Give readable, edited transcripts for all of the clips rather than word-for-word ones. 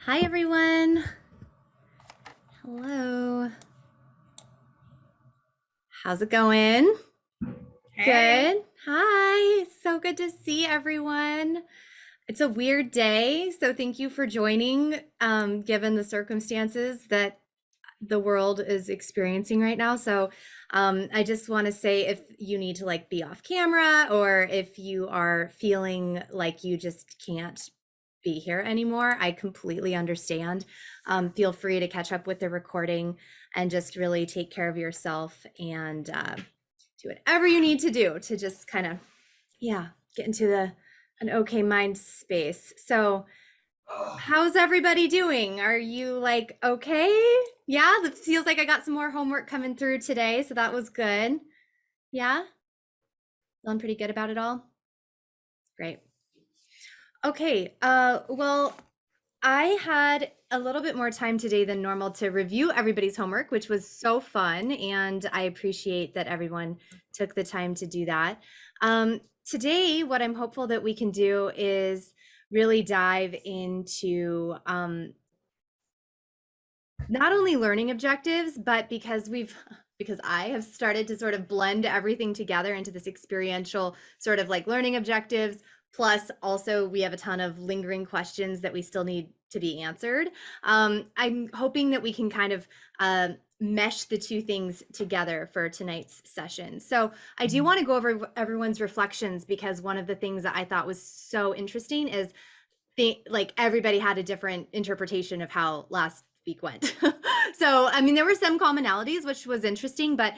Hi, everyone. Hello. How's it going? Hey. Good. Hi. So good to see everyone. It's a weird day, so thank you for joining, given the circumstances that the world is experiencing right now. So I just want to say if you need to like be off camera or if you are feeling like you just can't be here anymore, I completely understand. Feel free to catch up with the recording and just really take care of yourself and do whatever you need to do to just kind of, yeah, get into an okay mind space. So how's everybody doing? Are you like okay? Yeah, it feels like I got some more homework coming through today, so that was good. Yeah, feeling pretty good about it all. Great. Okay, well, I had a little bit more time today than normal to review everybody's homework, which was so fun, and I appreciate that everyone took the time to do that. Today, what I'm hopeful that we can do is really dive into not only learning objectives, but because I have started to sort of blend everything together into this experiential sort of like learning objectives. Plus, also, we have a ton of lingering questions that we still need to be answered. I'm hoping that we can kind of mesh the two things together for tonight's session. So, I do want to go over everyone's reflections because one of the things that I thought was so interesting is like everybody had a different interpretation of how last week went. So, I mean, there were some commonalities, which was interesting, but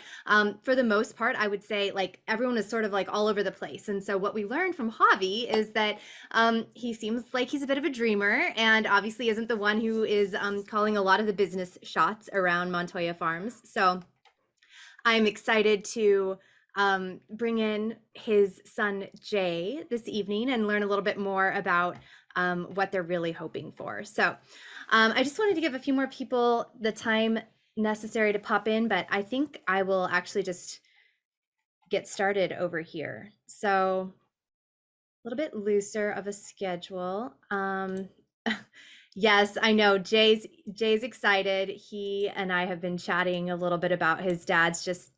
for the most part, I would say like everyone is sort of like all over the place. And so, what we learned from Javi is that he seems like he's a bit of a dreamer and obviously isn't the one who is calling a lot of the business shots around Montoya Farms. So, I'm excited to bring in his son Jay this evening and learn a little bit more about what they're really hoping for. So I just wanted to give a few more people the time necessary to pop in, but I think I will actually just get started over here. So a little bit looser of a schedule. Yes, I know Jay's excited. He and I have been chatting a little bit about his dad's just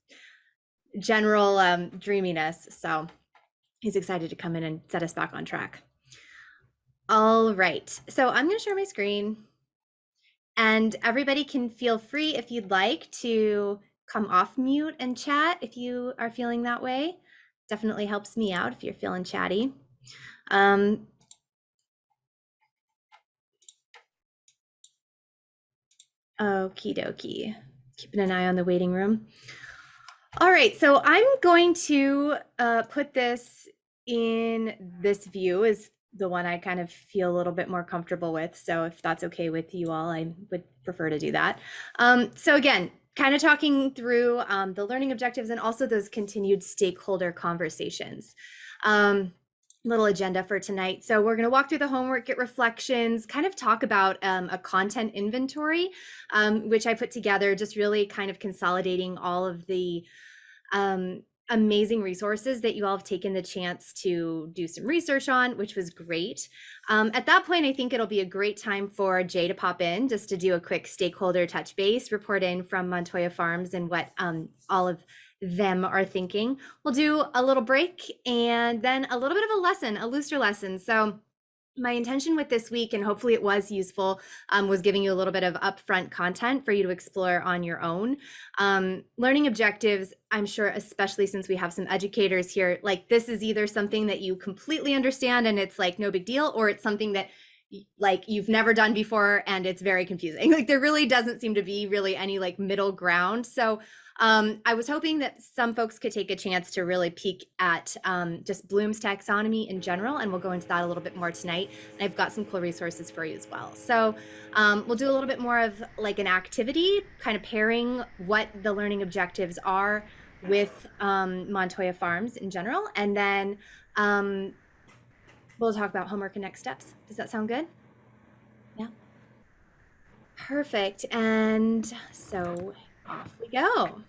general dreaminess. So he's excited to come in and set us back on track. All right. So I'm going to share my screen and everybody can feel free if you'd like to come off mute and chat if you are feeling that way. Definitely helps me out if you're feeling chatty. Okie dokie. Keeping an eye on the waiting room. All right, so I'm going to put this in this view is the one I kind of feel a little bit more comfortable with. So if that's okay with you all, I would prefer to do that. So again, kind of talking through the learning objectives and also those continued stakeholder conversations. Little agenda for tonight. So we're going to walk through the homework, get reflections, kind of talk about a content inventory, which I put together, just really kind of consolidating all of the amazing resources that you all have taken the chance to do some research on, which was great. At that point, I think it'll be a great time for Jay to pop in just to do a quick stakeholder touch base, report in from Montoya Farms and what all of them are thinking. We'll do a little break and then a little bit of a lesson, a looser lesson. So my intention with this week, and hopefully it was useful, was giving you a little bit of upfront content for you to explore on your own. Learning objectives, I'm sure, especially since we have some educators here, like this is either something that you completely understand and it's like no big deal, or it's something that like you've never done before and it's very confusing. Like there really doesn't seem to be really any like middle ground. So I was hoping that some folks could take a chance to really peek at just Bloom's taxonomy in general, and we'll go into that a little bit more tonight. And I've got some cool resources for you as well. So we'll do a little bit more of like an activity, kind of pairing what the learning objectives are with Montoya Farms in general, and then we'll talk about homework and next steps. Does that sound good? Yeah. Perfect. And so off we go.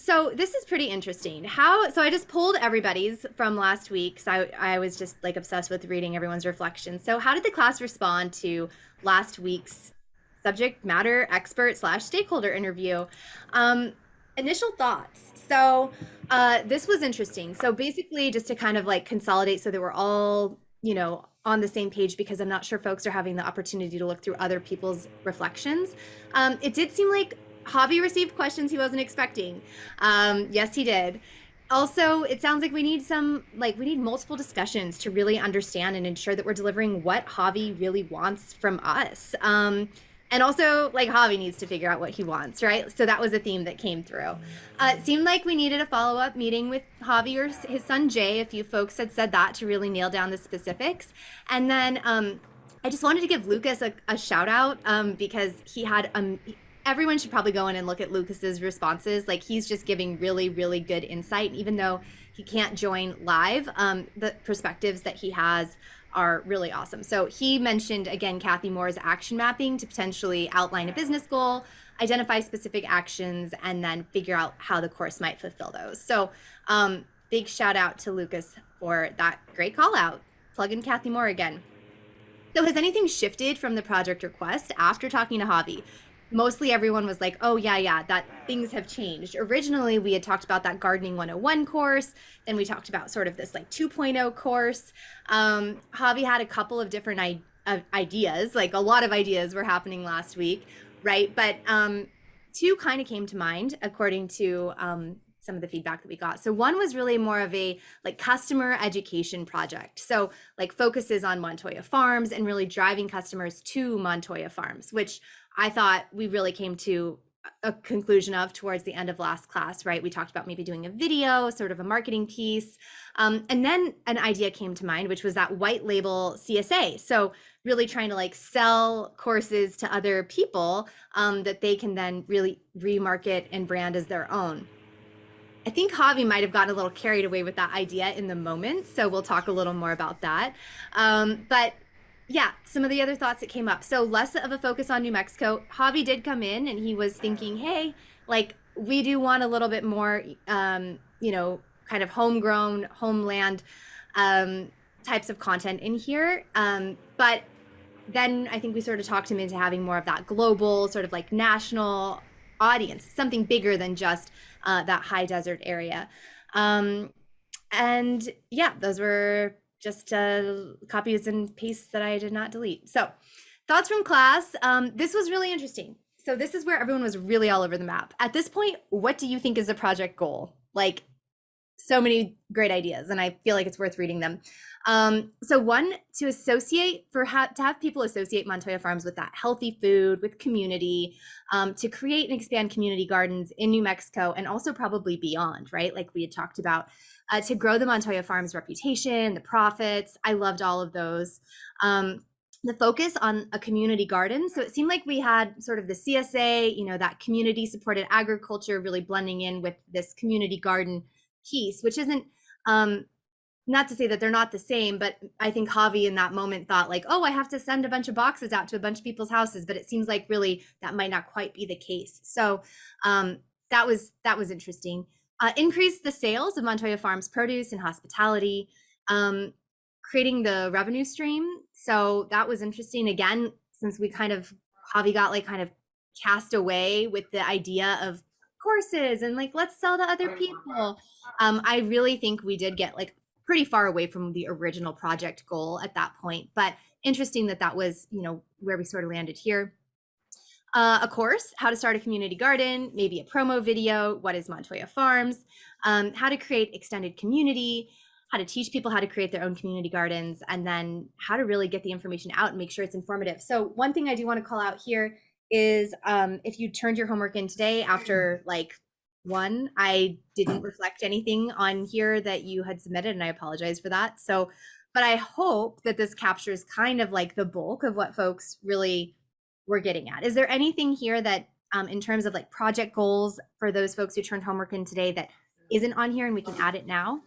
So this is pretty interesting. So I just pulled everybody's from last week. So I was just like obsessed with reading everyone's reflections. So how did the class respond to last week's subject matter expert slash stakeholder interview? Initial thoughts. So this was interesting. So basically just to kind of like consolidate so that we're all, on the same page, because I'm not sure folks are having the opportunity to look through other people's reflections. It did seem like Javi received questions he wasn't expecting. Yes, he did. Also, it sounds like we need multiple discussions to really understand and ensure that we're delivering what Javi really wants from us. And also, like, Javi needs to figure out what he wants, right? So that was a theme that came through. It seemed like we needed a follow-up meeting with Javi or his son Jay. A few folks had said that to really nail down the specifics. And then I just wanted to give Lucas a shout out because he had everyone should probably go in and look at Lucas's responses. Like, he's just giving really, really good insight. Even though he can't join live, the perspectives that he has are really awesome. So he mentioned, again, Kathy Moore's action mapping to potentially outline a business goal, identify specific actions, and then figure out how the course might fulfill those. So big shout out to Lucas for that great call out. Plug in Kathy Moore again. So has anything shifted from the project request after talking to Javi? Mostly everyone was like, oh, yeah, that things have changed. Originally, we had talked about that Gardening 101 course. Then we talked about sort of this like 2.0 course. Javi had a couple of different ideas, like a lot of ideas were happening last week, right? But two kind of came to mind according to some of the feedback that we got. So one was really more of a like customer education project. So like focuses on Montoya Farms and really driving customers to Montoya Farms, which I thought we really came to a conclusion of towards the end of last class, right? We talked about maybe doing a video, sort of a marketing piece. And then an idea came to mind, which was that white label CSA. So really trying to like sell courses to other people that they can then really remarket and brand as their own. I think Javi might have gotten a little carried away with that idea in the moment. So we'll talk a little more about that. But yeah, some of the other thoughts that came up. So less of a focus on New Mexico. Javi did come in and he was thinking, hey, like we do want a little bit more, kind of homegrown, homeland types of content in here. But then I think we sort of talked him into having more of that global, sort of like national audience, something bigger than just that high desert area. And yeah, those were just copies and pastes that I did not delete. So thoughts from class. This was really interesting. So this is where everyone was really all over the map. At this point, what do you think is a project goal? Like so many great ideas, and I feel like it's worth reading them. So one, to have people associate Montoya Farms with that healthy food, with community, to create and expand community gardens in New Mexico and also probably beyond, right? Like we had talked about, to grow the Montoya Farms reputation, the profits. I loved all of those. The focus on a community garden. So it seemed like we had sort of the CSA, that community supported agriculture really blending in with this community garden piece, which isn't, not to say that they're not the same, but I think Javi in that moment thought like, oh, I have to send a bunch of boxes out to a bunch of people's houses, but it seems like really that might not quite be the case. So that was interesting. Increase the sales of Montoya Farms produce and hospitality, creating the revenue stream. So that was interesting. Again, since Javi got like kind of cast away with the idea of courses and like, let's sell to other people. I really think we did get like pretty far away from the original project goal at that point, but interesting that was, where we sort of landed here. A course, how to start a community garden, maybe a promo video, what is Montoya Farms, how to create extended community, how to teach people how to create their own community gardens, and then how to really get the information out and make sure it's informative. So one thing I do want to call out here is if you turned your homework in today after like one, I didn't reflect anything on here that you had submitted, and I apologize for that. So, but I hope that this captures kind of like the bulk of what folks really were getting at. Is there anything here that in terms of like project goals for those folks who turned homework in today that isn't on here and we can add it now?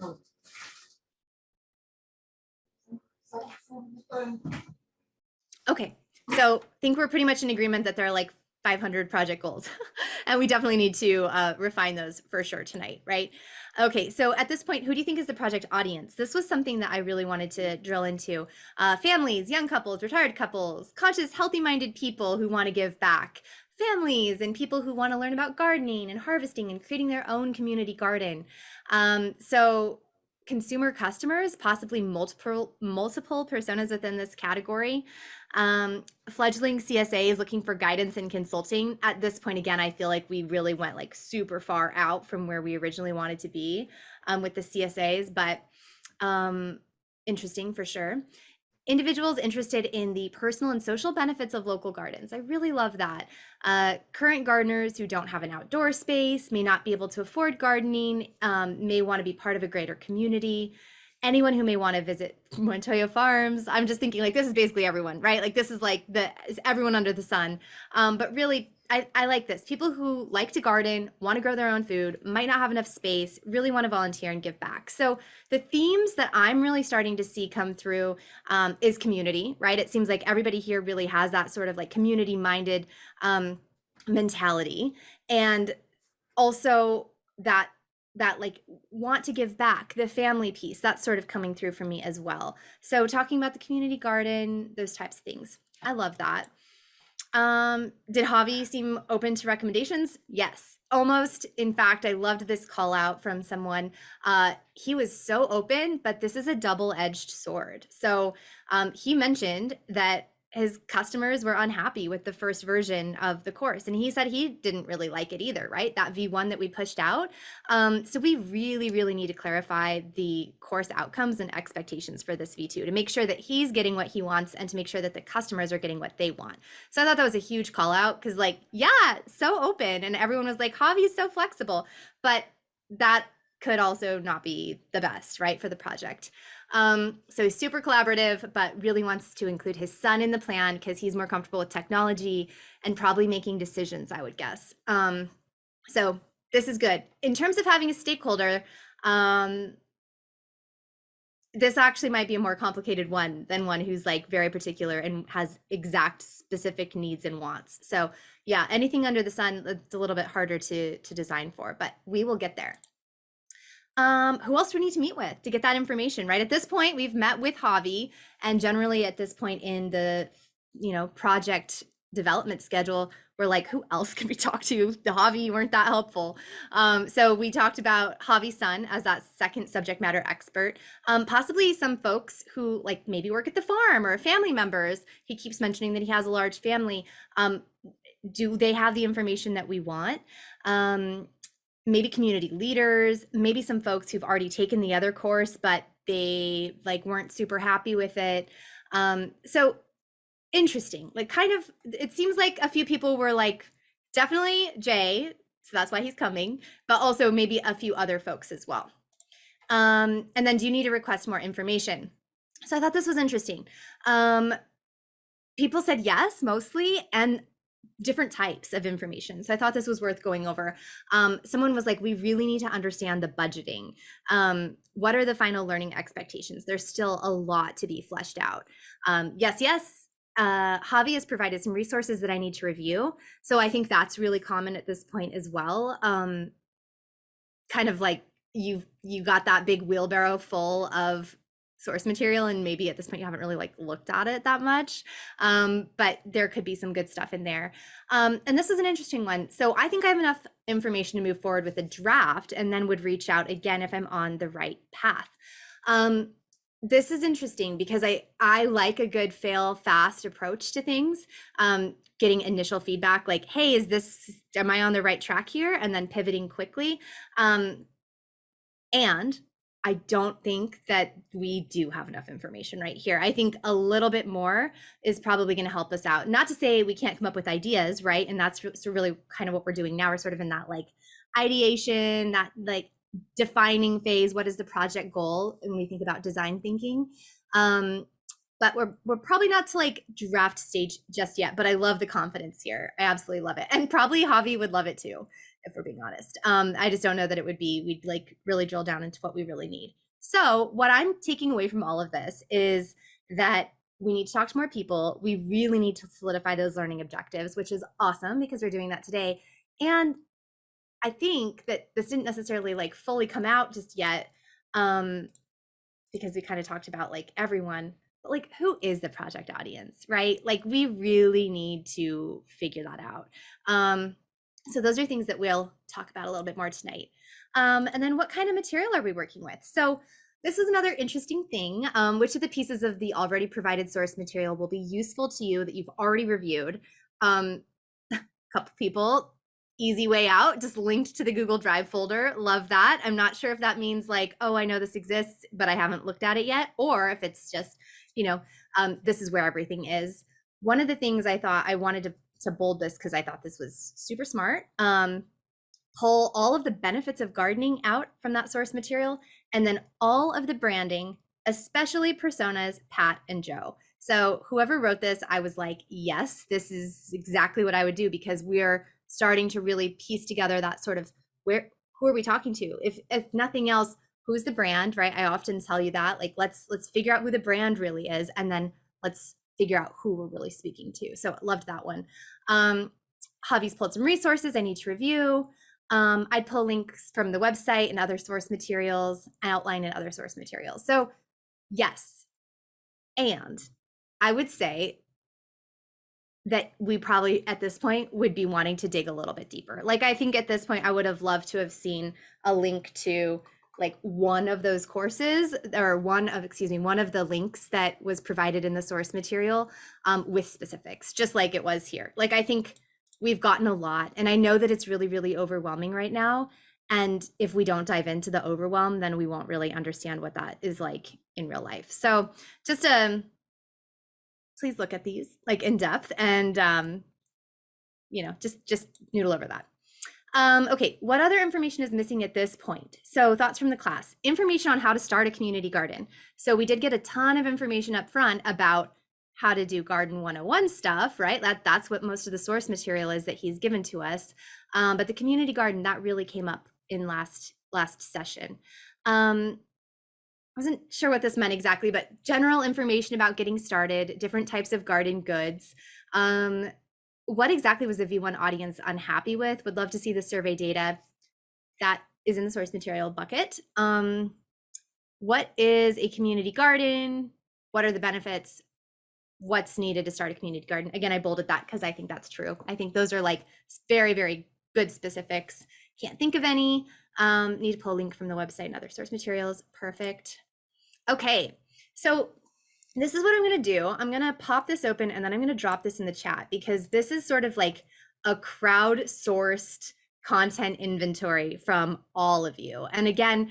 Okay, so I think we're pretty much in agreement that there are like 500 project goals. And we definitely need to refine those for sure tonight, right? Okay, so at this point, who do you think is the project audience? This was something that I really wanted to drill into. Families, young couples, retired couples, conscious, healthy-minded people who want to give back, families and people who want to learn about gardening and harvesting and creating their own community garden. So consumer customers, possibly multiple personas within this category. Fledgling CSAs looking for guidance and consulting. At this point, again, I feel like we really went like super far out from where we originally wanted to be with the CSAs, but interesting for sure. Individuals interested in the personal and social benefits of local gardens. I really love that. Current gardeners who don't have an outdoor space, may not be able to afford gardening, may want to be part of a greater community. Anyone who may want to visit Montoya Farms. I'm just thinking like this is basically everyone, right? Like this is like is everyone under the sun. But really, I like this. People who like to garden, want to grow their own food, might not have enough space, really want to volunteer and give back. So the themes that I'm really starting to see come through is community, right? It seems like everybody here really has that sort of like community-minded mentality, and also that like want to give back, the family piece, that's sort of coming through for me as well. So talking about the community garden, those types of things. I love that. Did Javi seem open to recommendations? Yes, almost. In fact, I loved this call out from someone. He was so open, but this is a double-edged sword. So he mentioned that his customers were unhappy with the first version of the course. And he said he didn't really like it either, right? That V1 that we pushed out. So we really, really need to clarify the course outcomes and expectations for this V2 to make sure that he's getting what he wants and to make sure that the customers are getting what they want. So I thought that was a huge call out because like, yeah, so open. And everyone was like, Javi's so flexible. But that could also not be the best, right, for the project. So he's super collaborative, but really wants to include his son in the plan because he's more comfortable with technology and probably making decisions, I would guess. So this is good. In terms of having a stakeholder, this actually might be a more complicated one than one who's like very particular and has exact specific needs and wants. So yeah, anything under the sun, it's a little bit harder to design for, but we will get there. Who else do we need to meet with to get that information, right? At this point, we've met with Javi, and generally at this point in the, project development schedule, we're like, who else can we talk to? The Javi weren't that helpful. So we talked about Javi's son as that second subject matter expert, possibly some folks who like maybe work at the farm or family members. He keeps mentioning that he has a large family. Do they have the information that we want? Maybe community leaders, maybe some folks who've already taken the other course, but they like weren't super happy with it. So interesting, like kind of, it seems like a few people were like, definitely Jay, so that's why he's coming, but also maybe a few other folks as well. And then do you need to request more information? So I thought this was interesting. People said yes, mostly, and different types of information. So I thought this was worth going over. Someone was like, we really need to understand the budgeting. What are the final learning expectations? There's still a lot to be fleshed out. Yes. Javi has provided some resources that I need to review. So I think that's really common at this point as well. Kind of like you got that big wheelbarrow full of source material, and maybe at this point you haven't really like looked at it that much, but there could be some good stuff in there. And this is an interesting one. So I think I have enough information to move forward with a draft, and then would reach out again if I'm on the right path. This is interesting because I like a good fail fast approach to things. Getting initial feedback like, hey, am I on the right track here? And then pivoting quickly. And I don't think that we do have enough information right here. I think a little bit more is probably going to help us out. Not to say we can't come up with ideas, right? And that's really kind of what we're doing now. We're sort of in that like ideation, that like defining phase. What is the project goal? And we think about design thinking. But we're probably not to like draft stage just yet, but I love the confidence here. I absolutely love it. And probably Javi would love it too, if we're being honest. I just don't know that it would be, we'd like really drill down into what we really need. So what I'm taking away from all of this is that we need to talk to more people. We really need to solidify those learning objectives, which is awesome because we're doing that today. And I think that this didn't necessarily like fully come out just yet, because we kind of talked about like everyone, but like who is the project audience, right? Like we really need to figure that out. So those are things that we'll talk about a little bit more tonight. And then what kind of material are we working with? So this is another interesting thing. Which of the pieces of the already provided source material will be useful to you that you've already reviewed? A couple people, easy way out, just linked to the Google Drive folder. Love that. I'm not sure if that means like, oh, I know this exists, but I haven't looked at it yet, or if it's just, this is where everything is. One of the things I thought I wanted to bold this because I thought this was super smart. Pull all of the benefits of gardening out from that source material, and then all of the branding, especially personas, Pat and Joe. So whoever wrote this, I was like, yes, this is exactly what I would do, because we're starting to really piece together that sort of who are we talking to? If nothing else, who's the brand, right? I often tell you that, like, let's figure out who the brand really is, and then let's figure out who we're really speaking to. So loved that one. Javi's pulled some resources I need to review. I'd pull links from the website and other source materials, outline and other source materials. So yes, and I would say that we probably at this point would be wanting to dig a little bit deeper. Like I think at this point I would have loved to have seen a link to like one of those courses, or one of the links that was provided in the source material, with specifics, just like it was here. Like I think we've gotten a lot, and I know that it's really, really overwhelming right now. And if we don't dive into the overwhelm, then we won't really understand what that is like in real life. So just please look at these like in depth, and just noodle over that. Okay, what other information is missing at this point? So thoughts from the class. Information on how to start a community garden. So we did get a ton of information up front about how to do Garden 101 stuff, right? That's what most of the source material is that he's given to us. But the community garden, that really came up in last session. I wasn't sure what this meant exactly, but general information about getting started, different types of garden goods. What exactly was the V1 audience unhappy with? Would love to see the survey data. That is in the source material bucket. What is a community garden? What are the benefits? What's needed to start a community garden? Again, I bolded that because I think that's true. I think those are like very, very good specifics. Can't think of any. Need to pull a link from the website and other source materials. Perfect. Okay, so this is what I'm going to do. I'm going to pop this open, and then I'm going to drop this in the chat, because this is sort of like a crowdsourced content inventory from all of you. And again,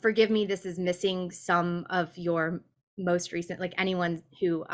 forgive me, this is missing some of your most recent, like anyone who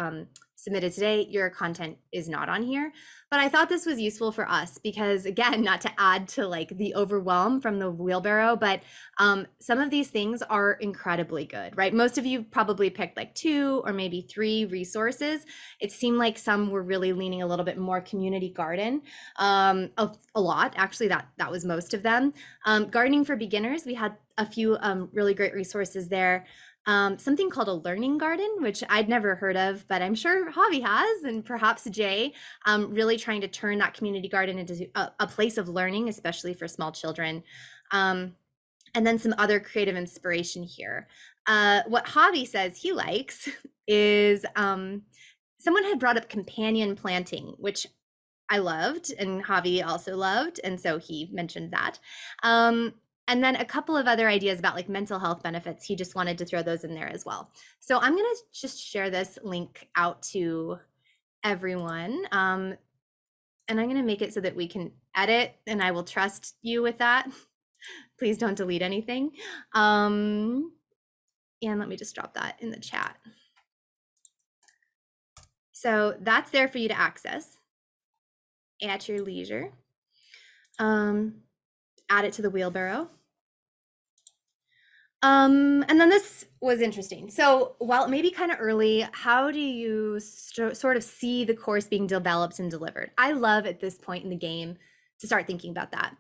submitted today, your content is not on here. But I thought this was useful for us because, again, not to add to like the overwhelm from the wheelbarrow, but some of these things are incredibly good, right? Most of you probably picked like 2 or maybe 3 resources. It seemed like some were really leaning a little bit more community garden, a lot, actually, that was most of them. Gardening for beginners, we had a few really great resources there. Something called a learning garden, which I'd never heard of, but I'm sure Javi has, and perhaps Jay, really trying to turn that community garden into a place of learning, especially for small children. And then some other creative inspiration here. What Javi says he likes is someone had brought up companion planting, which I loved, and Javi also loved, and so he mentioned that. And then a couple of other ideas about like mental health benefits. He just wanted to throw those in there as well. So I'm gonna just share this link out to everyone. And I'm gonna make it so that we can edit, and I will trust you with that. Please don't delete anything. And let me just drop that in the chat. So that's there for you to access at your leisure. Add it to the wheelbarrow. And then this was interesting. So while it may be kind of early, how do you sort of see the course being developed and delivered? I love at this point in the game to start thinking about that.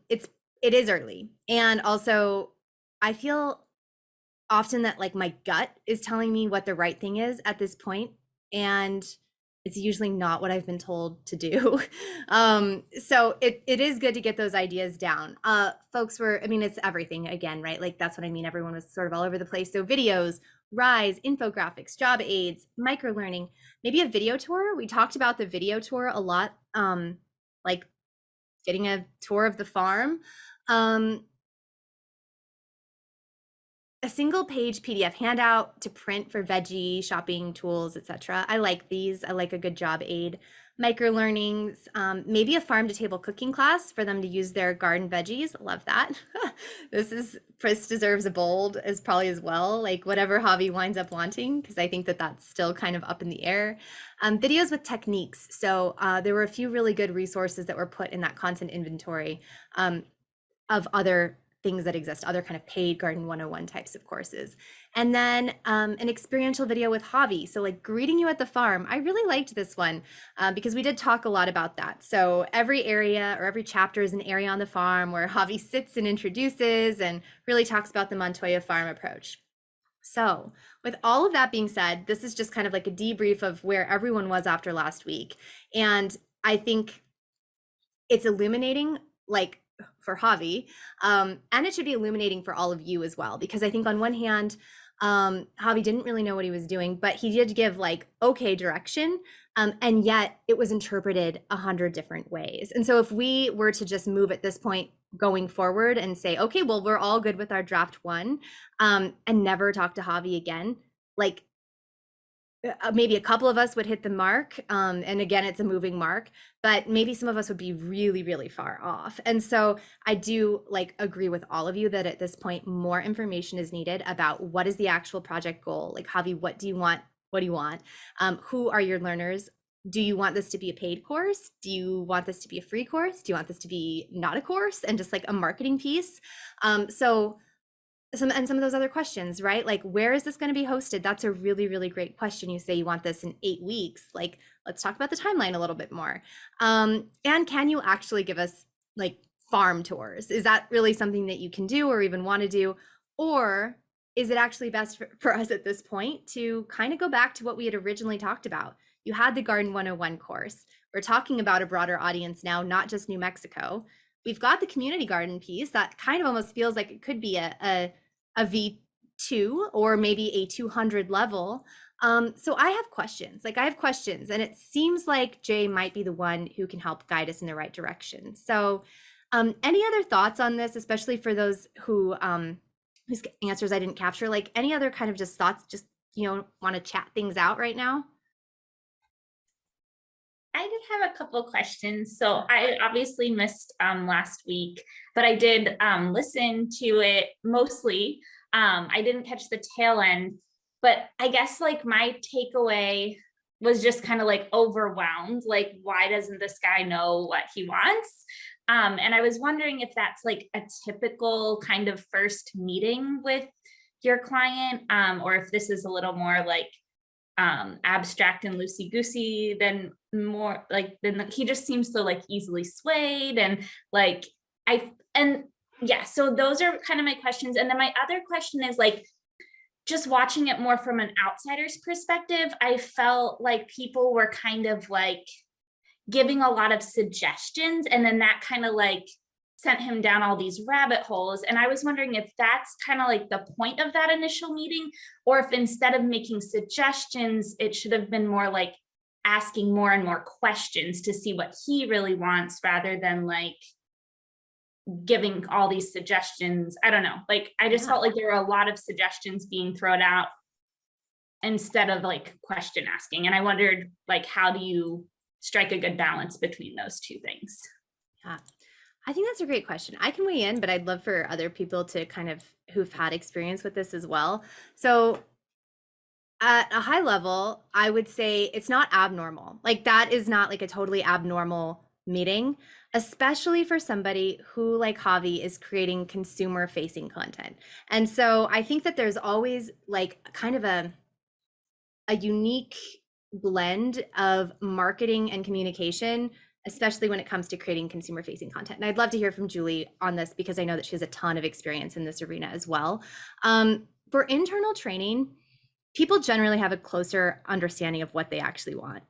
It is early, and also I feel often that like my gut is telling me what the right thing is at this point, and it's usually not what I've been told to do. So it is good to get those ideas down. Folks were, I mean, it's everything again, right? Like that's what I mean. Everyone was sort of all over the place. So videos, Rise, infographics, job aids, micro learning, maybe a video tour. We talked about the video tour a lot, like getting a tour of the farm. A single page PDF handout to print for veggie shopping tools, etc. I like these. I like a good job aid. Micro learnings, maybe a farm to table cooking class for them to use their garden veggies. Love that. Chris deserves a bold as probably as well, like whatever Javi winds up wanting, because I think that that's still kind of up in the air. Videos with techniques. So there were a few really good resources that were put in that content inventory of other things that exist, other kind of paid Garden 101 types of courses. And then an experiential video with Javi. So like greeting you at the farm. I really liked this one because we did talk a lot about that. So every area or every chapter is an area on the farm where Javi sits and introduces and really talks about the Montoya farm approach. So with all of that being said, this is just kind of like a debrief of where everyone was after last week. And I think it's illuminating, like for Javi, and it should be illuminating for all of you as well, because I think on one hand, Javi didn't really know what he was doing, but he did give like okay direction, and yet it was interpreted 100 different ways. And so if we were to just move at this point going forward and say, okay, well, we're all good with our draft one, and never talk to Javi again, like maybe a couple of us would hit the mark, and again it's a moving mark, but maybe some of us would be really really far off. And so I do like agree with all of you that at this point more information is needed about what is the actual project goal. Like Javi, what do you want? Who are your learners? Do you want this to be a paid course? Do you want this to be a free course? Do you want this to be not a course and just like a marketing piece? Some of those other questions, right? Like, where is this going to be hosted? That's a really, really great question. You say you want this in 8 weeks. Like, let's talk about the timeline a little bit more. And can you actually give us like farm tours? Is that really something that you can do or even want to do? Or is it actually best for us at this point to kind of go back to what we had originally talked about? You had the Garden 101 course. We're talking about a broader audience now, not just New Mexico. We've got the community garden piece that kind of almost feels like it could be a V2 or maybe a 200 level. So I have questions, and it seems like Jay might be the one who can help guide us in the right direction. So any other thoughts on this, especially for those who whose answers I didn't capture, like any other kind of just thoughts, just, want to chat things out right now? I did have a couple questions. So I obviously missed last week, but I did listen to it mostly. I didn't catch the tail end, but I guess like my takeaway was just kind of like overwhelmed. Like, why doesn't this guy know what he wants? And I was wondering if that's like a typical kind of first meeting with your client, or if this is a little more like abstract and loosey goosey than more like then he just seems so like easily swayed and like yeah, so those are kind of my questions. And then my other question is like, just watching it more from an outsider's perspective, I felt like people were kind of like giving a lot of suggestions, and then that kind of like sent him down all these rabbit holes. And I was wondering if that's kind of like the point of that initial meeting, or if instead of making suggestions, it should have been more like asking more and more questions to see what he really wants, rather than like giving all these suggestions. I don't know. Like, I just felt like there were a lot of suggestions being thrown out instead of like question asking. And I wondered, like, how do you strike a good balance between those two things? Yeah. I think that's a great question. I can weigh in, but I'd love for other people to kind of who've had experience with this as well. So at a high level, I would say it's not abnormal. Like that is not like a totally abnormal meeting, especially for somebody who, like Javi, is creating consumer facing content. And so I think that there's always like kind of a unique blend of marketing and communication, especially when it comes to creating consumer facing content. And I'd love to hear from Julie on this because I know that she has a ton of experience in this arena as well. for internal training, people generally have a closer understanding of what they actually want.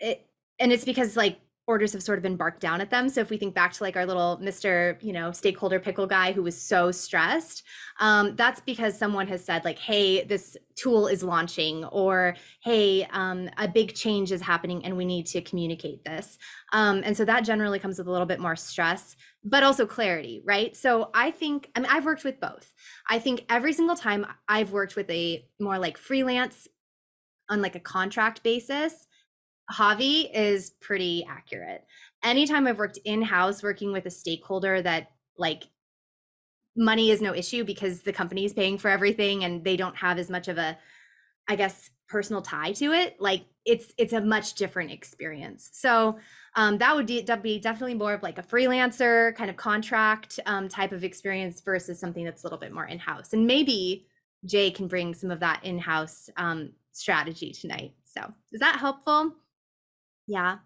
It, and it's because like orders have sort of been barked down at them. So if we think back to like our little Mr. Stakeholder pickle guy who was so stressed, that's because someone has said like, hey, this tool is launching, or hey, a big change is happening and we need to communicate this. And so that generally comes with a little bit more stress, but also clarity, right? So I mean, I've worked with both. I think every single time I've worked with a more like freelance on like a contract basis, Javi is pretty accurate. Anytime I've worked in-house working with a stakeholder that like money is no issue because the company is paying for everything and they don't have as much of a, I guess, personal tie to it, like it's a much different experience. So that would be definitely more of like a freelancer kind of contract type of experience versus something that's a little bit more in-house. And maybe Jay can bring some of that in-house strategy tonight. So is that helpful? Yeah.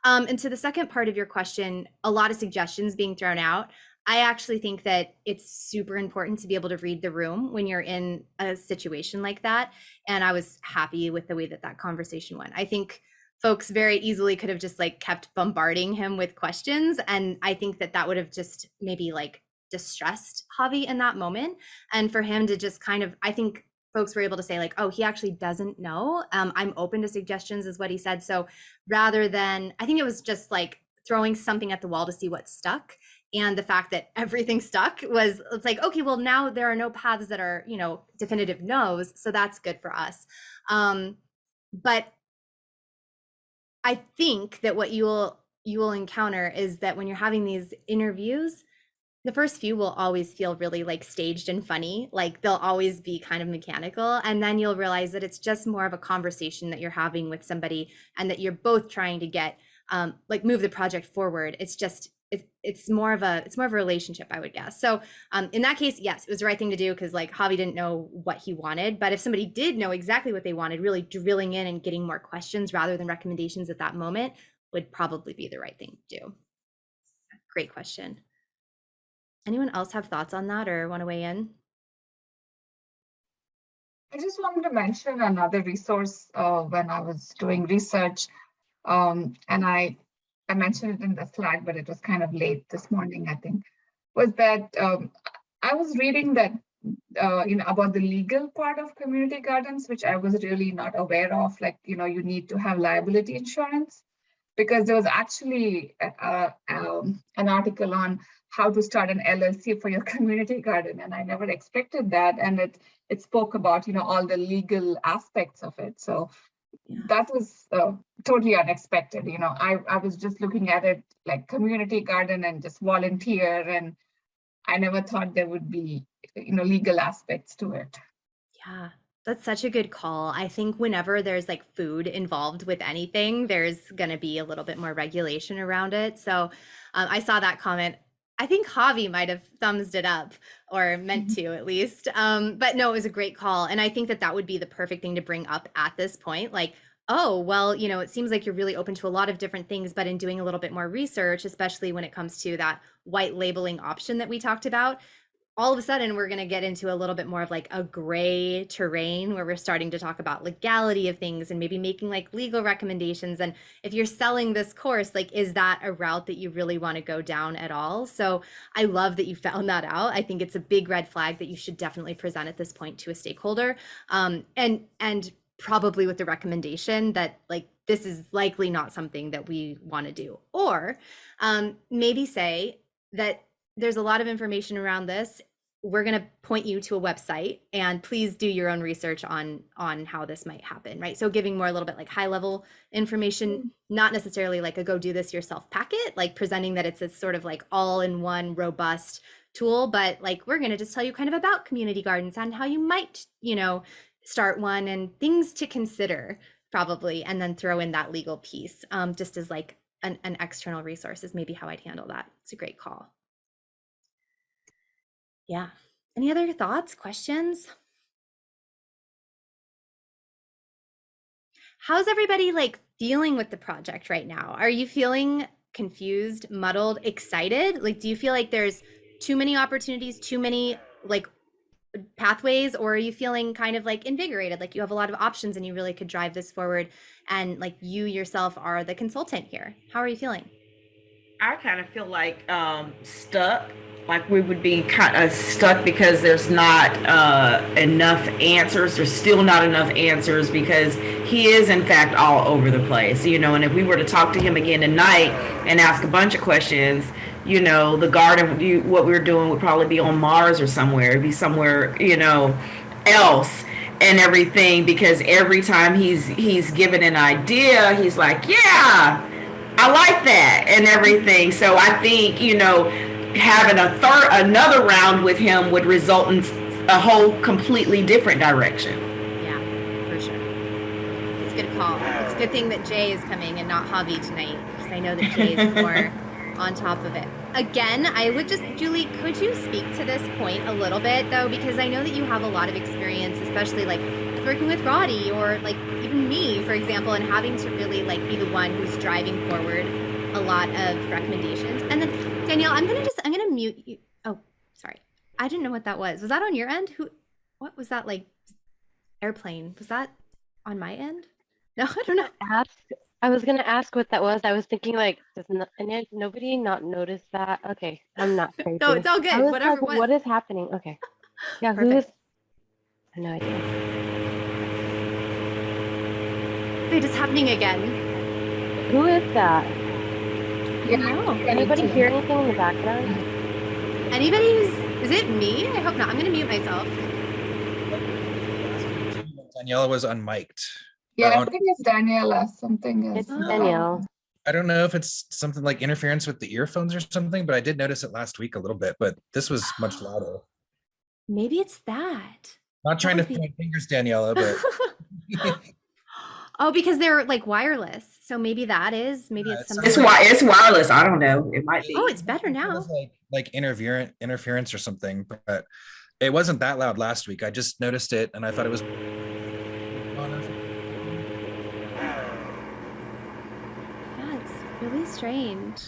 And to the second part of your question, a lot of suggestions being thrown out. I actually think that it's super important to be able to read the room when you're in a situation like that. And I was happy with the way that that conversation went. I think folks very easily could have just like kept bombarding him with questions. And I think that that would have just maybe like distressed Javi in that moment. And for him to just kind of, I think folks were able to say like, oh, he actually doesn't know. I'm open to suggestions is what he said. So rather than, I think it was just like throwing something at the wall to see what stuck. And the fact that everything stuck was, it's like, okay, well, now there are no paths that are, definitive no's. So that's good for us. But I think that what you will encounter is that when you're having these interviews, the first few will always feel really like staged and funny, like they'll always be kind of mechanical, and then you'll realize that it's just more of a conversation that you're having with somebody and that you're both trying to get like move the project forward. It's more of a relationship, I would guess. So in that case, yes, it was the right thing to do because like Javi didn't know what he wanted, but if somebody did know exactly what they wanted, really drilling in and getting more questions rather than recommendations at that moment would probably be the right thing to do. Great question. Anyone else have thoughts on that or want to weigh in? I just wanted to mention another resource when I was doing research, and I mentioned it in the Slack, but it was kind of late this morning, I think, was that I was reading that, about the legal part of community gardens, which I was really not aware of, like, you need to have liability insurance, because there was actually an article on how to start an LLC for your community garden, and I never expected that. And it spoke about all the legal aspects of it. So that was totally unexpected. I was just looking at it like community garden and just volunteer, and I never thought there would be legal aspects to it. Yeah, that's such a good call. I think whenever there's like food involved with anything, there's going to be a little bit more regulation around it. So I saw that comment. I think Javi might have thumbsed it up or meant to at least. But no, it was a great call. And I think that that would be the perfect thing to bring up at this point. Like, oh, well, it seems like you're really open to a lot of different things, but in doing a little bit more research, especially when it comes to that white labeling option that we talked about, all of a sudden we're going to get into a little bit more of like a gray terrain where we're starting to talk about legality of things and maybe making like legal recommendations. And if you're selling this course, like, is that a route that you really want to go down at all? So I love that you found that out. I think it's a big red flag that you should definitely present at this point to a stakeholder. And probably with the recommendation that like, this is likely not something that we want to do. Or maybe say that there's a lot of information around this. We're going to point you to a website and please do your own research on how this might happen, right? So giving more a little bit like high level information, not necessarily like a go do this yourself packet, like presenting that it's a sort of like all in one robust tool, but like we're going to just tell you kind of about community gardens and how you might, start one and things to consider probably, and then throw in that legal piece just as like an external resource is maybe how I'd handle that. It's a great call. Yeah. Any other thoughts, questions? How's everybody like feeling with the project right now? Are you feeling confused, muddled, excited? Like, do you feel like there's too many opportunities, too many like pathways, or are you feeling kind of like invigorated, like you have a lot of options and you really could drive this forward, and like you yourself are the consultant here? How are you feeling? I kind of feel like stuck, like we would be kind of stuck because there's not enough answers. There's still not enough answers because he is, in fact, all over the place, you know. And if we were to talk to him again tonight and ask a bunch of questions, you know, the garden, what we were doing would probably be on Mars or somewhere. It'd be somewhere, you know, else and everything, because every time he's given an idea, he's like, yeah, I like that and everything. So I think, you know, having another round with him would result in a whole completely different direction. Yeah, for sure. It's a good call. It's a good thing that Jay is coming and not Javi tonight, because I know that Jay is more on top of it. Again, I would just, Julie, could you speak to this point a little bit though? Because I know that you have a lot of experience, especially like working with Roddy, or like even me, for example, and having to really like be the one who's driving forward a lot of recommendations. And then Danielle, I'm gonna mute you. Oh, sorry. I didn't know what that was. Was that on your end? What was that, like airplane? Was that on my end? No, I don't know. I was gonna ask what that was. I was thinking like, does nobody not notice that? Okay, I'm not crazy. No, it's all good. I was Whatever like, it was. what is happening? Okay. Yeah, who Perfect. is? I have no idea. Wait, it's happening again. Who is that? Yeah, No. Anybody hear anything in the background? Anybody is it me? I hope not. I'm gonna mute myself. Daniela was unmiked. Yeah, I think it's Daniela. Something is. It's Danielle. I don't know if it's something like interference with the earphones or something, but I did notice it last week a little bit, but this was much louder. Maybe it's that. Not trying to would be- point fingers, Daniela, but Oh, because they're like wireless. So maybe that is, maybe it's it's something. It's wireless. I don't know. It might be. Oh, it's better it now. was like interference or something, but it wasn't that loud last week. I just noticed it and I thought it was. Yeah, it's really strange.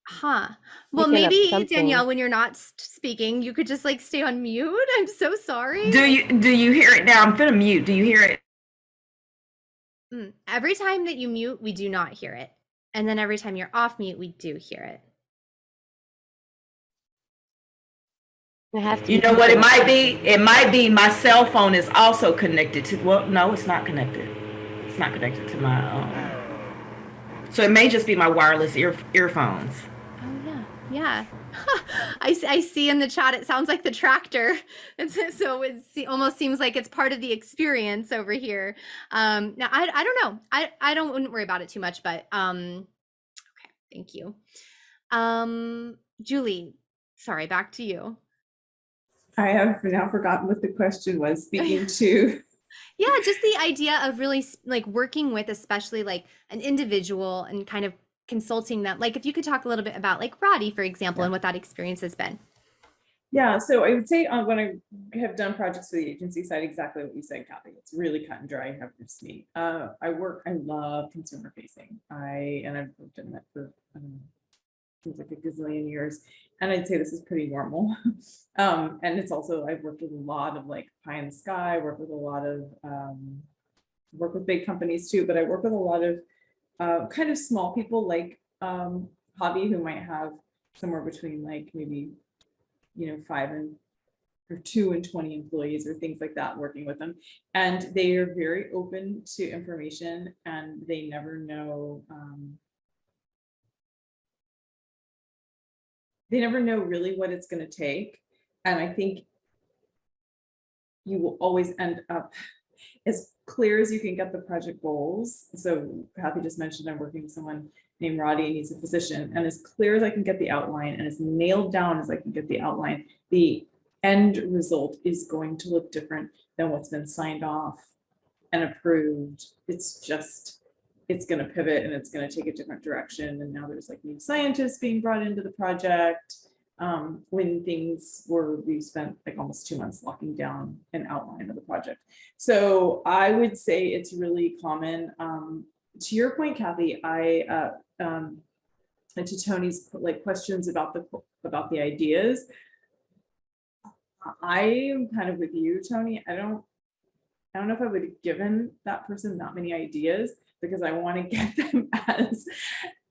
Huh. Well, Picking up maybe something. Danielle, when you're not speaking, you could just like stay on mute. I'm so sorry. Do you hear it now? I'm gonna mute. Do you hear it? Every time that you mute, we do not hear it. And then every time you're off mute, we do hear it. It has to You be know what it something- might be? It might be my cell phone is also connected to, well, no, it's not connected. It's not connected to my so it may just be my wireless earphones. Oh yeah. I see in the chat, it sounds like the tractor. So it almost seems like it's part of the experience over here. Now I don't know. I wouldn't worry about it too much, but okay, thank you. Julie, sorry, back to you. I have now forgotten what the question was. Speaking to. Yeah, just the idea of really like working with, especially like an individual, and kind of consulting them. Like if you could talk a little bit about like Roddy, for example, and what that experience has been. Yeah, so I would say when I have done projects for the agency side, exactly what you said, Kathy. It's really cut and dry. You have to see. I love consumer facing. I've worked in that for seems like a gazillion years, and I'd say this is pretty normal. And it's also, I've worked with a lot of like pie in the sky. Work with a lot of work with big companies too, but I work with a lot of kind of small people like Javi, who might have somewhere between like maybe 2 and 20 employees or things like that, working with them. And they are very open to information, and they never know really what it's going to take. And I think you will always end up as clear as you can get the project goals. So Kathy just mentioned I'm working with someone named Roddy, and he's a physician, and as clear as I can get the outline and as nailed down as I can get the outline, the end result is going to look different than what's been signed off and approved. It's going to pivot, and it's going to take a different direction. And now there's like new scientists being brought into the project. When we spent like almost 2 months locking down an outline of the project. So I would say it's really common. To your point, Kathy, and to Tony's like questions about the ideas. I'm kind of with you, Tony. I don't know if I would have given that person that many ideas because I want to get them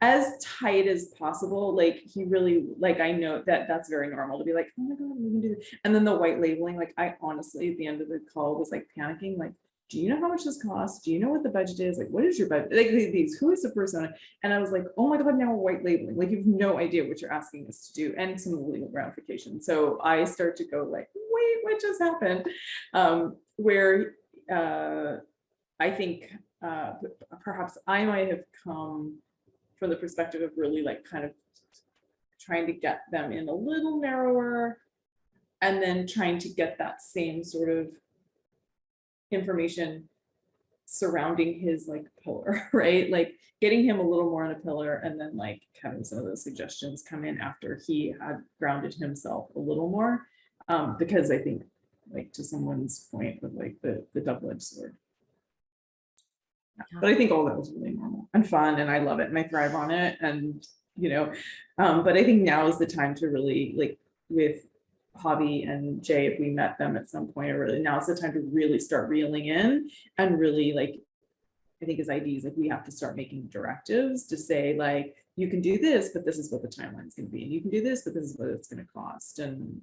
as tight as possible. Like he really, like, I know that that's very normal to be like, oh my God, we can do this. And then the white labeling, like I honestly, at the end of the call was like panicking, like, do you know how much this costs? Do you know what the budget is? Like, what is your budget? Like these, who is the persona? And I was like, oh my God, now we're white labeling. Like you have no idea what you're asking us to do and some legal ramification. So I start to go like, wait, what just happened? Where I think perhaps I might have come from the perspective of really like kind of trying to get them in a little narrower and then trying to get that same sort of information surrounding his like pillar, right? Like getting him a little more on a pillar and then like having some of those suggestions come in after he had grounded himself a little more. Because I think like to someone's point of like the double-edged sword. But I think all that was really normal and fun and I love it and I thrive on it. And, you know, but I think now is the time to really like with Javi and Jay, if we met them at some point, or really now is the time to really start reeling in and really like, I think as IDs, like we have to start making directives to say like, you can do this, but this is what the timeline is going to be. And you can do this, but this is what it's going to cost. And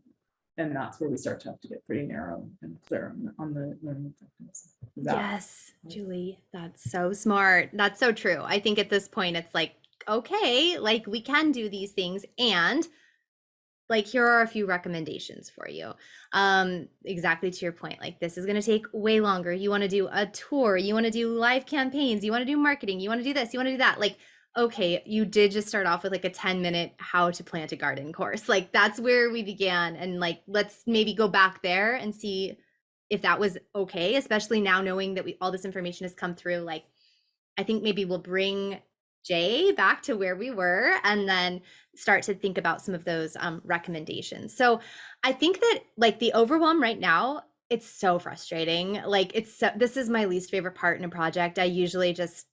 that's where we start to have to get pretty narrow and clear on the learning objectives. Yes, Julie, that's so smart. That's so true. I think at this point, it's like, okay, like we can do these things and like, here are a few recommendations for you. Exactly to your point, like this is going to take way longer. You want to do a tour, you want to do live campaigns, you want to do marketing, you want to do this, you want to do that. Like, okay, you did just start off with like a 10-minute how to plant a garden course. Like that's where we began. And like, let's maybe go back there and see if that was okay, especially now knowing that all this information has come through. Like, I think maybe we'll bring Jay back to where we were and then start to think about some of those recommendations. So I think that like the overwhelm right now, it's so frustrating. Like this is my least favorite part in a project. I usually just,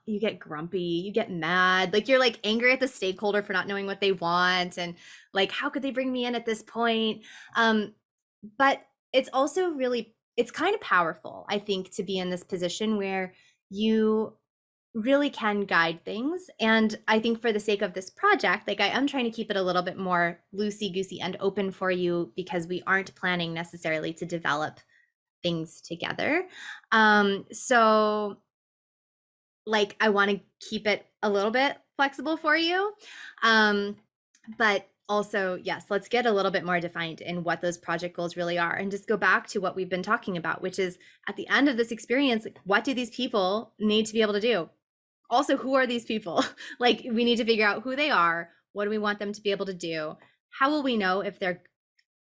you get grumpy, you get mad, like you're like angry at the stakeholder for not knowing what they want. And like, how could they bring me in at this point? But it's also really, it's kind of powerful, I think, to be in this position where you really can guide things. And I think for the sake of this project, like I am trying to keep it a little bit more loosey-goosey and open for you because we aren't planning necessarily to develop things together. So like I want to keep it a little bit flexible for you. But also, yes, let's get a little bit more defined in what those project goals really are and just go back to what we've been talking about, which is at the end of this experience, what do these people need to be able to do? Also, who are these people? Like we need to figure out who they are. What do we want them to be able to do? How will we know if they're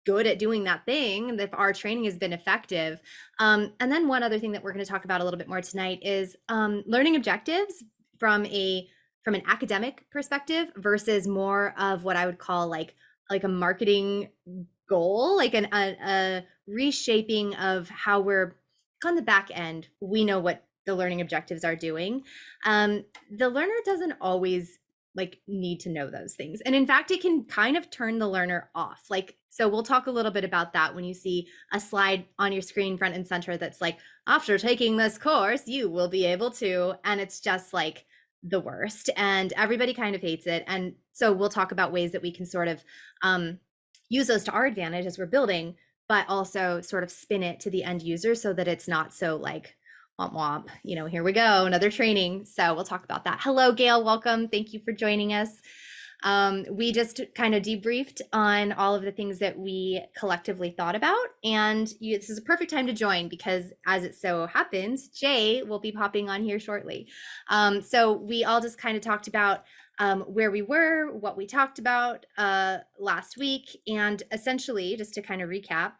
good at doing that thing, if our training has been effective? And then one other thing that we're going to talk about a little bit more tonight is learning objectives from an academic perspective versus more of what I would call like a marketing goal, like a reshaping of how we're on the back end. We know what the learning objectives are doing. The learner doesn't always like need to know those things. And in fact, it can kind of turn the learner off. Like, so we'll talk a little bit about that when you see a slide on your screen front and center that's like, after taking this course, you will be able to, and it's just like the worst and everybody kind of hates it. And so we'll talk about ways that we can sort of use those to our advantage as we're building, but also sort of spin it to the end user so that it's not so like, womp womp, you know, here we go, another training. So we'll talk about that. Hello, Gail, welcome. Thank you for joining us. We just kind of debriefed on all of the things that we collectively thought about. And this is a perfect time to join because as it so happens, Jay will be popping on here shortly. So we all just kind of talked about where we were, what we talked about last week. And essentially, just to kind of recap,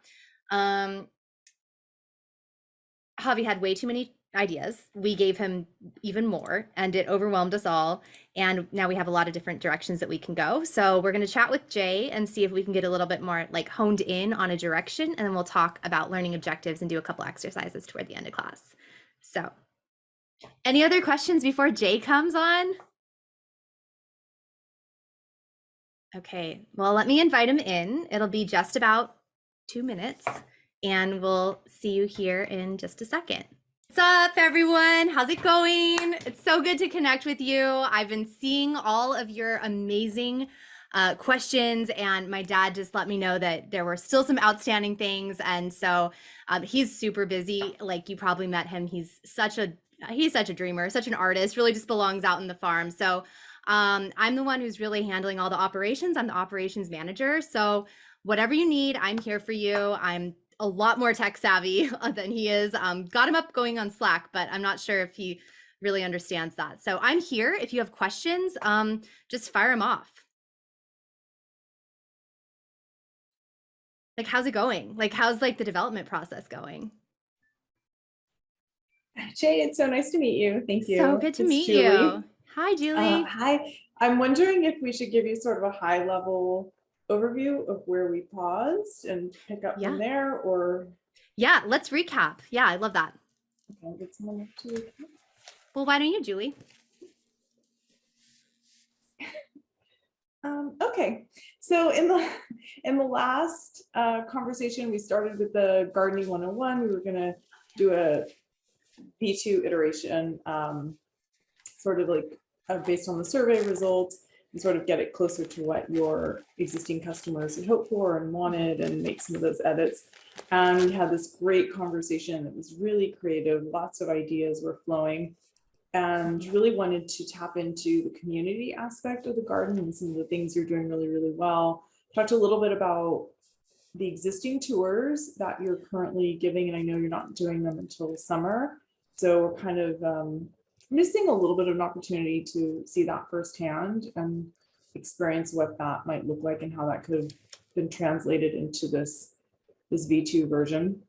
Javi had way too many ideas. We gave him even more and it overwhelmed us all. And now we have a lot of different directions that we can go. So we're going to chat with Jay and see if we can get a little bit more like honed in on a direction. And then we'll talk about learning objectives and do a couple exercises toward the end of class. So any other questions before Jay comes on? Okay, well, let me invite him in. It'll be just about 2 minutes, and we'll see you here in just a second. What's up, everyone? How's it going? It's so good to connect with you. I've been seeing all of your amazing questions, and my dad just let me know that there were still some outstanding things, and so he's super busy. Like, you probably met him. He's such a dreamer, such an artist, really just belongs out in the farm. So I'm the one who's really handling all the operations. I'm the operations manager. So whatever you need, I'm here for you. I'm a lot more tech savvy than he is. Got him up going on Slack, but I'm not sure if he really understands that. So I'm here. If you have questions, just fire them off. Like, how's it going? Like, how's like the development process going? Jay, it's so nice to meet you. Thank you. So good to It's meet Julie. you. Hi, Julie. Hi. I'm wondering if we should give you sort of a high level overview of where we paused and pick up from there, or yeah, let's recap. Yeah, I love that. okay, I'll get someone to recap. Well, why don't you, Julie? Okay, so in the last conversation, we started with the gardening 101. We were going to do a V2 iteration, sort of like based on the survey results, and sort of get it closer to what your existing customers had hoped for and wanted, and make some of those edits. And we had this great conversation that was really creative. Lots of ideas were flowing, and really wanted to tap into the community aspect of the garden and some of the things you're doing really, really well. Talked a little bit about the existing tours that you're currently giving, and I know you're not doing them until summer. So we're kind of missing a little bit of an opportunity to see that firsthand and experience what that might look like and how that could have been translated into this V2 version.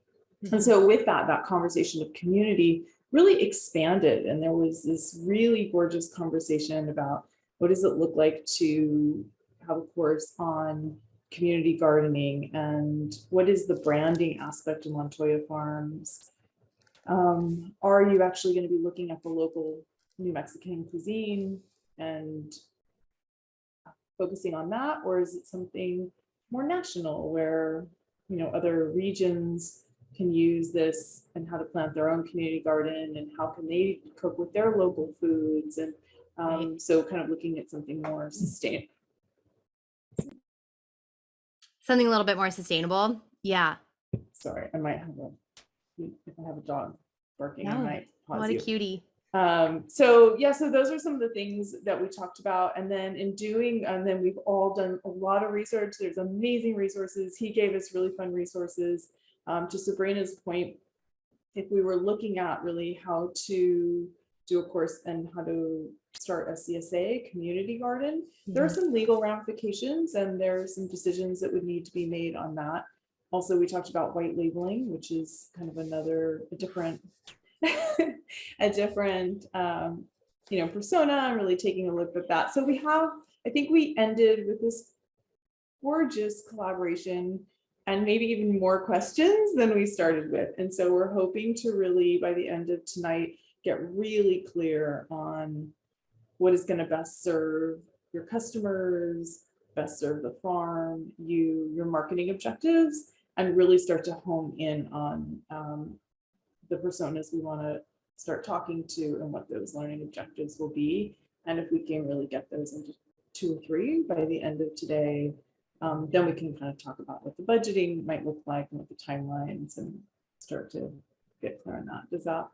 And so with that conversation of community really expanded, and there was this really gorgeous conversation about what does it look like to have a course on community gardening, and what is the branding aspect of Montoya Farms. Are you actually going to be looking at the local New Mexican cuisine and focusing on that, or is it something more national where, you know, other regions can use this and how to plant their own community garden and how can they cook with their local foods, and so kind of looking at something more sustainable. Something a little bit more sustainable. Yeah. Sorry, I might have if I have a dog barking, I might pause What you. a cutie. So those are some of the things that we talked about, and then then we've all done a lot of research. There's amazing resources. He gave us really fun resources. To Sabrina's point, if we were looking at really how to do a course and how to start a CSA community garden, there are some legal ramifications, and there are some decisions that would need to be made on that. Also, we talked about white labeling, which is kind of a different persona, and really taking a look at that. So I think we ended with this gorgeous collaboration and maybe even more questions than we started with. And so we're hoping to really, by the end of tonight, get really clear on what is going to best serve your customers, best serve the farm, your marketing objectives, and really start to hone in on the personas we want to start talking to and what those learning objectives will be. And if we can really get those into 2 or 3 by the end of today, then we can kind of talk about what the budgeting might look like and what the timelines, and start to get clear on that. Does that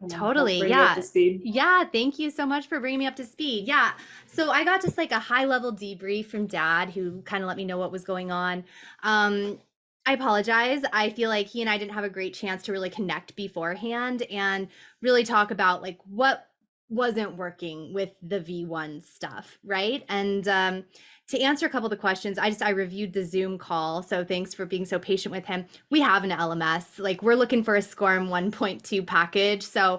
Totally. bring you up to speed? Yeah. Thank you so much for bringing me up to speed. Yeah. So I got just like a high level debrief from Dad, who kind of let me know what was going on. I apologize. I feel like he and I didn't have a great chance to really connect beforehand and really talk about like what wasn't working with the V1 stuff, right? And to answer a couple of the questions, I reviewed the Zoom call, so thanks for being so patient with him. We have an LMS, like we're looking for a SCORM 1.2 package, so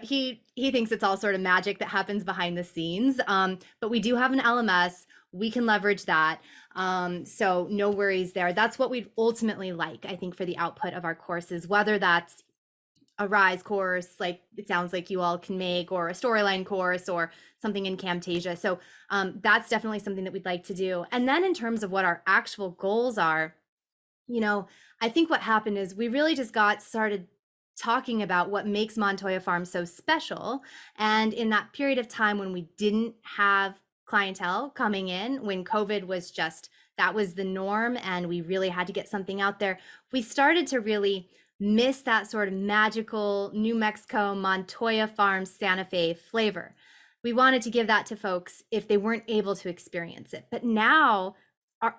he thinks it's all sort of magic that happens behind the scenes, but we do have an LMS. We can leverage that, so no worries there. That's what we'd ultimately like, I think, for the output of our courses, whether that's a Rise course, like it sounds like you all can make, or a storyline course, or something in Camtasia. So that's definitely something that we'd like to do. And then in terms of what our actual goals are, you know, I think what happened is we really just got started talking about what makes Montoya Farm so special. And in that period of time when we didn't have clientele coming in, when COVID was just, that was the norm, and we really had to get something out there, we started to really miss that sort of magical New Mexico Montoya Farm Santa Fe flavor. We wanted to give that to folks if they weren't able to experience it. But now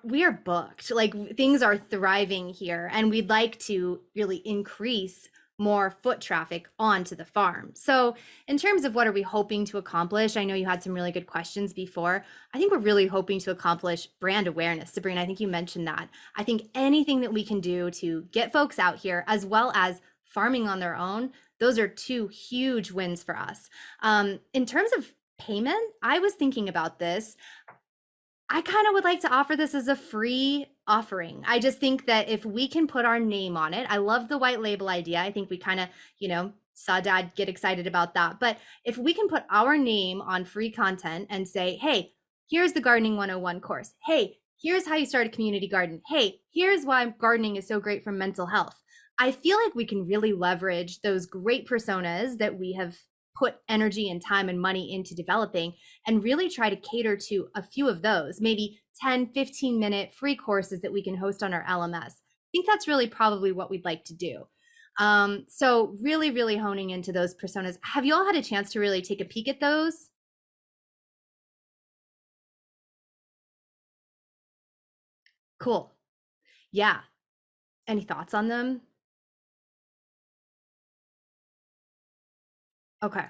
we are booked, like things are thriving here, and we'd like to really increase more foot traffic onto the farm. So in terms of what are we hoping to accomplish, I know you had some really good questions before. I think we're really hoping to accomplish brand awareness. Sabrina, I think you mentioned that. I think anything that we can do to get folks out here, as well as farming on their own, those are two huge wins for us. In terms of payment, I was thinking about this. I kind of would like to offer this as a free offering. I just think that if we can put our name on it, I love the white label idea. I think we kind of, saw Dad get excited about that. But if we can put our name on free content and say, hey, here's the Gardening 101 course. Hey, here's how you start a community garden. Hey, here's why gardening is so great for mental health. I feel like we can really leverage those great personas that we have put energy and time and money into developing, and really try to cater to a few of those, maybe 10, 15-minute free courses that we can host on our LMS. I think that's really probably what we'd like to do. So really, really honing into those personas. Have you all had a chance to really take a peek at those? Cool. Yeah. Any thoughts on them? Okay.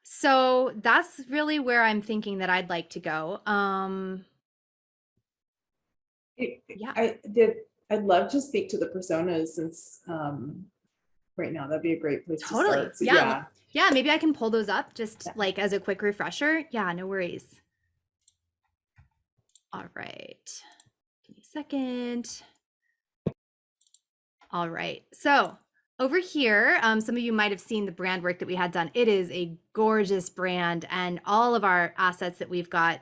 So that's really where I'm thinking that I'd like to go. Yeah. I'd love to speak to the personas since right now that'd be a great place Totally. to start. So, Yeah. Yeah, maybe I can pull those up just Yeah. like as a quick refresher. Yeah, no worries. All right. Give me a second. All right. So over here, some of you might have seen the brand work that we had done. It is a gorgeous brand, and all of our assets that we've got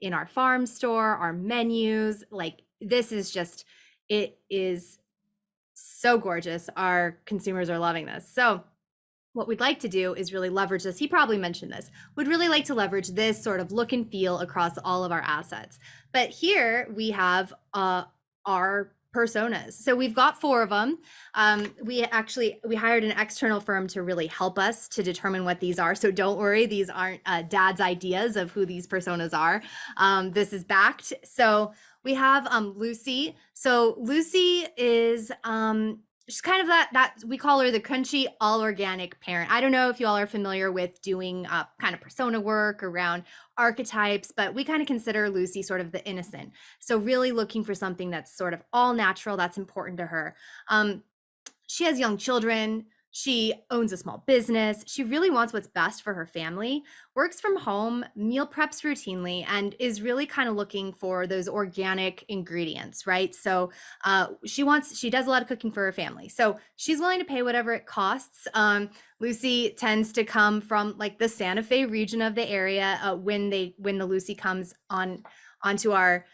in our farm store, our menus, like this is just, it is so gorgeous. Our consumers are loving this. So what we'd like to do is really leverage this. He probably mentioned this. Would really like to leverage this sort of look and feel across all of our assets. But here we have our personas. So we've got 4 of them. We hired an external firm to really help us to determine what these are. So don't worry, these aren't Dad's ideas of who these personas are. This is backed. So we have Lucy. So Lucy is she's kind of that we call her the crunchy all organic parent. I don't know if you all are familiar with doing kind of persona work around archetypes, but we kind of consider Lucy sort of the innocent. So really looking for something that's sort of all natural, that's important to her. She has young children. She owns a small business. She really wants what's best for her family, works from home, meal preps routinely, and is really kind of looking for those organic ingredients, right? So she does a lot of cooking for her family. So she's willing to pay whatever it costs. Lucy tends to come from like the Santa Fe region of the area when the Lucy comes onto our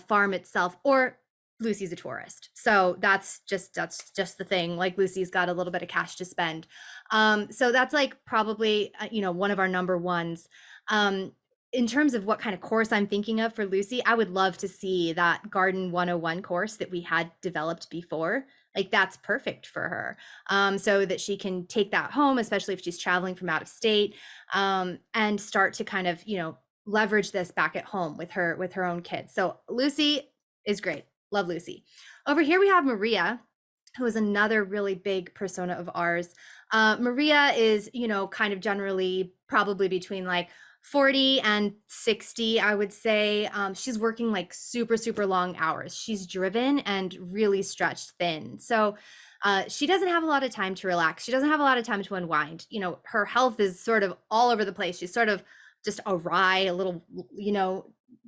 farm itself, or Lucy's a tourist. So that's just the thing. Like Lucy's got a little bit of cash to spend. So that's like probably, one of our number ones. In terms of what kind of course I'm thinking of for Lucy, I would love to see that Garden 101 course that we had developed before. Like that's perfect for her. So that she can take that home, especially if she's traveling from out of state, and start to kind of, leverage this back at home with her own kids. So Lucy is great. Love Lucy. Over here we have Maria, who is another really big persona of ours. Maria is, kind of generally probably between like 40 and 60, I would say. She's working like super, super long hours. She's driven and really stretched thin. So she doesn't have a lot of time to relax. She doesn't have a lot of time to unwind. Her health is sort of all over the place. She's sort of just awry, a little,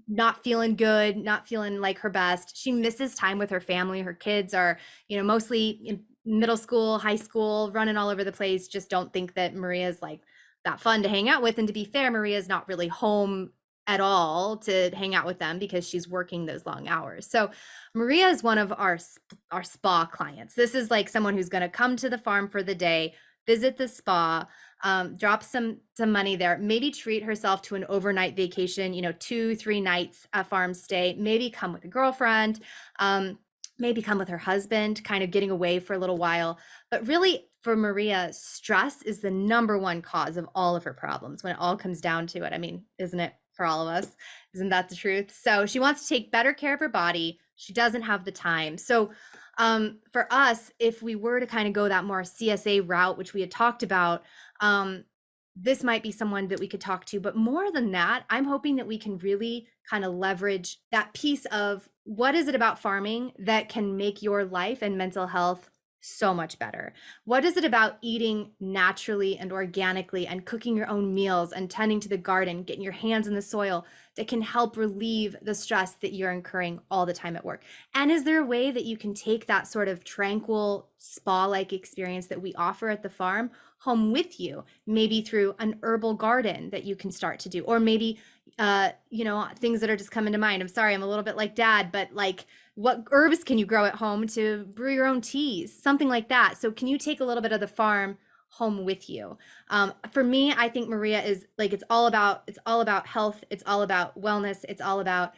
not feeling good, not feeling like her best. She misses time with her family. Her kids are, mostly middle school, high school, running all over the place, just don't think that Maria's like that fun to hang out with. And to be fair, Maria's not really home at all to hang out with them because she's working those long hours. So Maria is one of our spa clients. This is like someone who's going to come to the farm for the day, visit the spa, drop some money there, maybe treat herself to an overnight vacation, 2-3 nights a farm stay, maybe come with a girlfriend, maybe come with her husband, kind of getting away for a little while. But really, for Maria, stress is the number one cause of all of her problems when it all comes down to it. I mean, isn't it for all of us? Isn't that the truth? So she wants to take better care of her body. She doesn't have the time. So for us, if we were to kind of go that more CSA route, which we had talked about, this might be someone that we could talk to. But more than that, I'm hoping that we can really kind of leverage that piece of what is it about farming that can make your life and mental health so much better? What is it about eating naturally and organically and cooking your own meals and tending to the garden, getting your hands in the soil that can help relieve the stress that you're incurring all the time at work? And is there a way that you can take that sort of tranquil spa-like experience that we offer at the farm home with you, maybe through an herbal garden that you can start to do, or maybe things that are just coming to mind. I'm sorry, I'm a little bit like dad, but like, what herbs can you grow at home to brew your own teas, something like that? So can you take a little bit of the farm home with you? For me, I think Maria is like, it's all about health. It's all about wellness. It's all about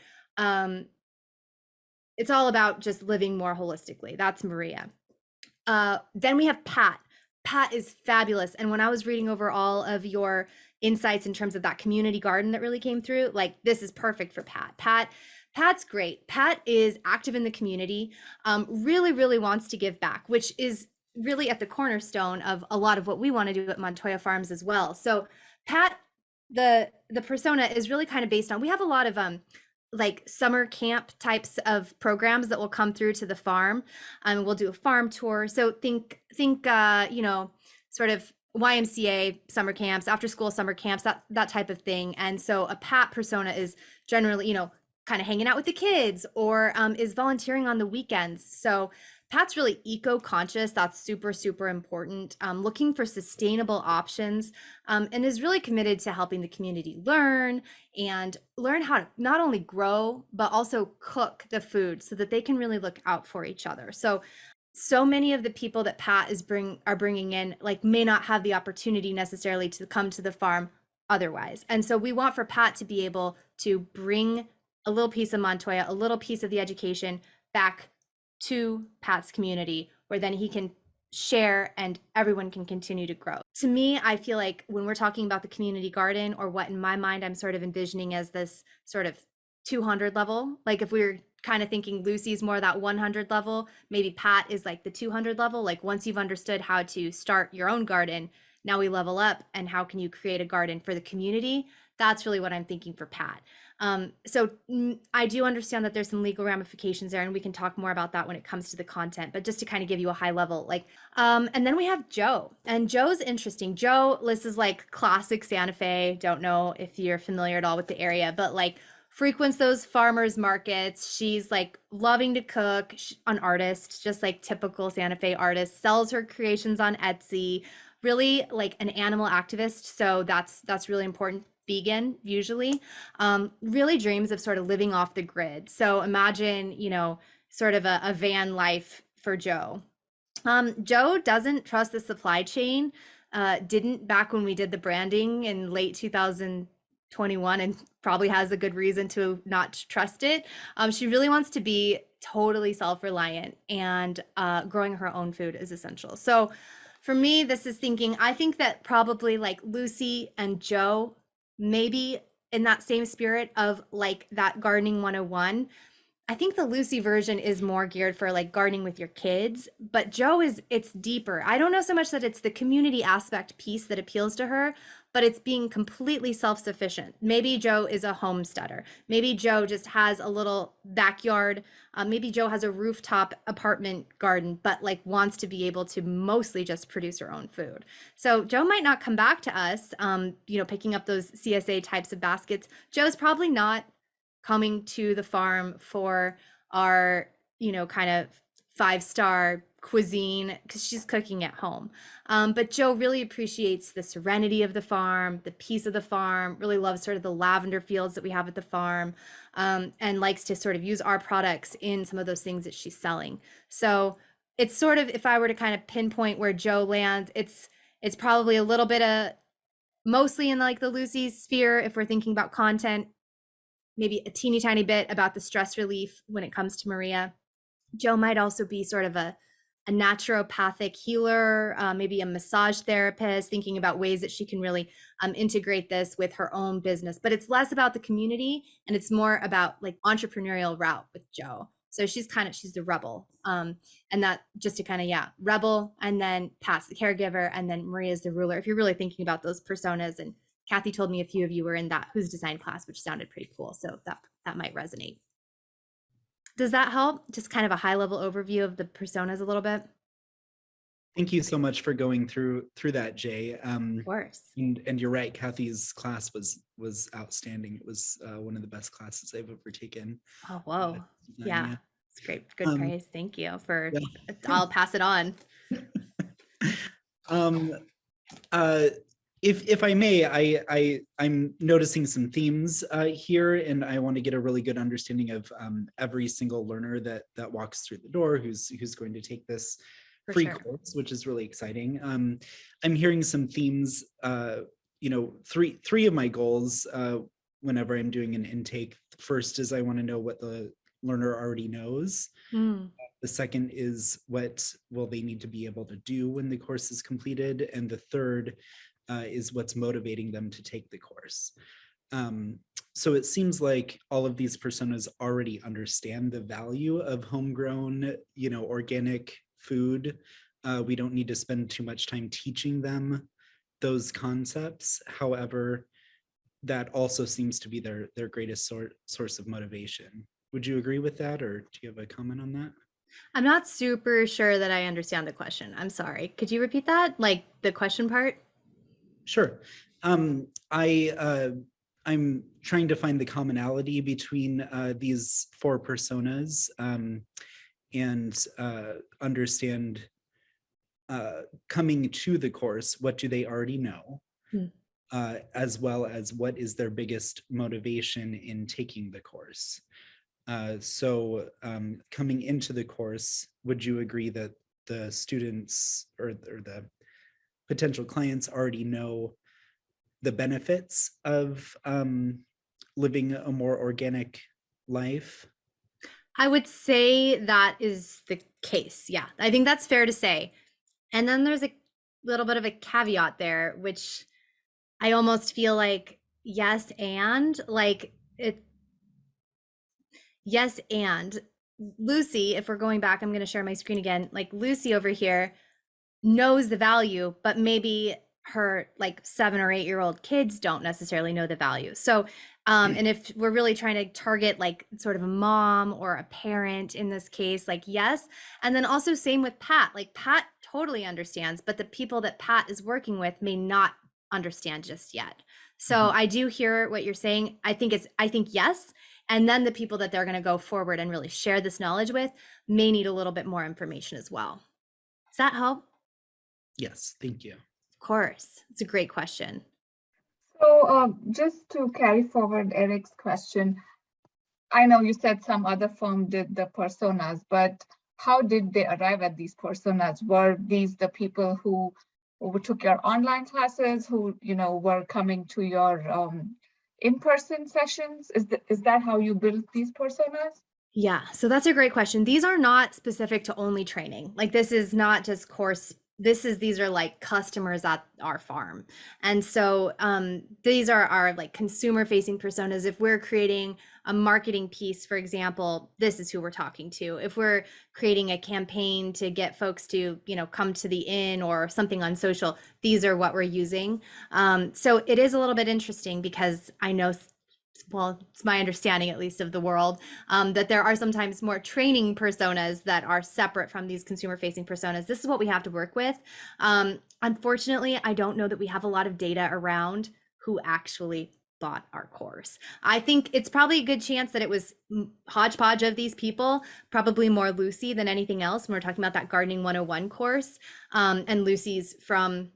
just living more holistically. That's Maria. Then we have Pat. Pat is fabulous. And when I was reading over all of your insights in terms of that community garden that really came through, like, this is perfect for Pat. Pat's great. Pat is active in the community, really, really wants to give back, which is really at the cornerstone of a lot of what we want to do at Montoya Farms as well. So Pat, the persona is really kind of based on, we have a lot of like summer camp types of programs that will come through to the farm. We'll do a farm tour. So think sort of YMCA summer camps, after school summer camps, that type of thing. And so a Pat persona is generally, kind of hanging out with the kids, or is volunteering on the weekends. So Pat's really eco-conscious. That's super, super important. Looking for sustainable options, and is really committed to helping the community learn how to not only grow, but also cook the food so that they can really look out for each other. So many of the people that Pat are bringing in, like, may not have the opportunity necessarily to come to the farm otherwise. And so we want for Pat to be able to bring a little piece of Montoya, a little piece of the education back to Pat's community, where then he can share and everyone can continue to grow. To me, I feel like when we're talking about the community garden, or what in my mind I'm sort of envisioning as this sort of 200 level, like if we were kind of thinking Lucy's more that 100 level, maybe Pat is like the 200 level. Like, once you've understood how to start your own garden, now we level up, and how can you create a garden for the community? That's really what I'm thinking for Pat. So I do understand that there's some legal ramifications there, and we can talk more about that when it comes to the content, but just to kind of give you a high level, and then we have Joe, and Joe's interesting. Joe, this is like classic Santa Fe. Don't know if you're familiar at all with the area, but like frequents those farmers markets. She's like loving to cook, an artist, just like typical Santa Fe artist, sells her creations on Etsy, really like an animal activist. So that's really important. Vegan, usually, really dreams of sort of living off the grid. So imagine, sort of a van life for Joe. Joe doesn't trust the supply chain, didn't back when we did the branding in late 2021, and probably has a good reason to not trust it. She really wants to be totally self-reliant, and growing her own food is essential. So for me, this is thinking, I think that probably like Lucy and Joe, maybe in that same spirit of like that gardening 101. I think the Lucy version is more geared for like gardening with your kids, but Joe it's deeper. I don't know so much that it's the community aspect piece that appeals to her, but it's being completely self-sufficient. Maybe Joe is a homesteader. Maybe Joe just has a little backyard. Maybe Joe has a rooftop apartment garden, but like wants to be able to mostly just produce her own food. So Joe might not come back to us, picking up those CSA types of baskets. Joe's probably not coming to the farm for our, kind of 5-star cuisine because she's cooking at home. But Joe really appreciates the serenity of the farm, the peace of the farm, really loves sort of the lavender fields that we have at the farm, and likes to sort of use our products in some of those things that she's selling. So it's sort of, if I were to kind of pinpoint where Joe lands, it's probably a little bit of mostly in like the Lucy sphere if we're thinking about content, maybe a teeny tiny bit about the stress relief when it comes to Maria. Joe might also be sort of a naturopathic healer, maybe a massage therapist, thinking about ways that she can really integrate this with her own business. But it's less about the community and it's more about like entrepreneurial route with Joe. So she's the rebel. And that just to kind of, yeah, rebel, and then Pat's the caregiver, and then Maria's the ruler. If you're really thinking about those personas, and Kathy told me a few of you were in that Who's Design class, which sounded pretty cool. So that might resonate. Does that help? Just kind of a high level overview of the personas a little bit. Thank you so much for going through that, Jay. Of course. And you're right, Kathy's class was outstanding. It was one of the best classes I've ever taken. Oh, whoa. Yeah. It's great. Good praise. Thank you for, yeah. I'll pass it on. If I may, I'm noticing some themes here, and I want to get a really good understanding of every single learner that walks through the door who's going to take this free course, which is really exciting. I'm hearing some themes. Three of my goals whenever I'm doing an intake. First is I want to know what the learner already knows. The second is what will they need to be able to do when the course is completed, and the third is what's motivating them to take the course. So it seems like all of these personas already understand the value of homegrown, organic food. We don't need to spend too much time teaching them those concepts. However, that also seems to be their greatest source of motivation. Would you agree with that, or do you have a comment on that? I'm not super sure that I understand the question. I'm sorry. Could you repeat that? Like the question part? Sure. I'm trying to find the commonality between these four personas and understand coming to the course, what do they already know, as well as what is their biggest motivation in taking the course. So coming into the course, would you agree that the students or the potential clients already know the benefits of living a more organic life? I would say that is the case. Yeah, I think that's fair to say. And then there's a little bit of a caveat there, which I almost feel like yes, and like it. Yes, and Lucy, if we're going back, I'm going to share my screen again. Like Lucy over here knows the value, but maybe her like 7 or 8 year old kids don't necessarily know the value. So, and if we're really trying to target like sort of a mom or a parent in this case, like yes. And then also same with Pat, like Pat totally understands, but the people that Pat is working with may not understand just yet. So I do hear what you're saying. I think yes. And then the people that they're going to go forward and really share this knowledge with may need a little bit more information as well. Does that help? Yes, thank you. Of course. It's a great question. So just to carry forward Eric's question, I know you said some other firm did the personas, but how did they arrive at these personas? Were these the people who took your online classes, who were coming to your in-person sessions? Is that how you built these personas? Yeah, so that's a great question. These are not specific to only training. Like this is not just course. These are like customers at our farm. And so these are our like consumer facing personas. If we're creating a marketing piece, for example, this is who we're talking to. If we're creating a campaign to get folks to, come to the inn or something on social, these are what we're using. So it is a little bit interesting because I know, well, it's my understanding at least of the world, that there are sometimes more training personas that are separate from these consumer facing personas. This is what we have to work with. Unfortunately, I don't know that we have a lot of data around who actually bought our course. I think it's probably a good chance that it was hodgepodge of these people, probably more Lucy than anything else when we're talking about that Gardening 101 course. And Lucy's from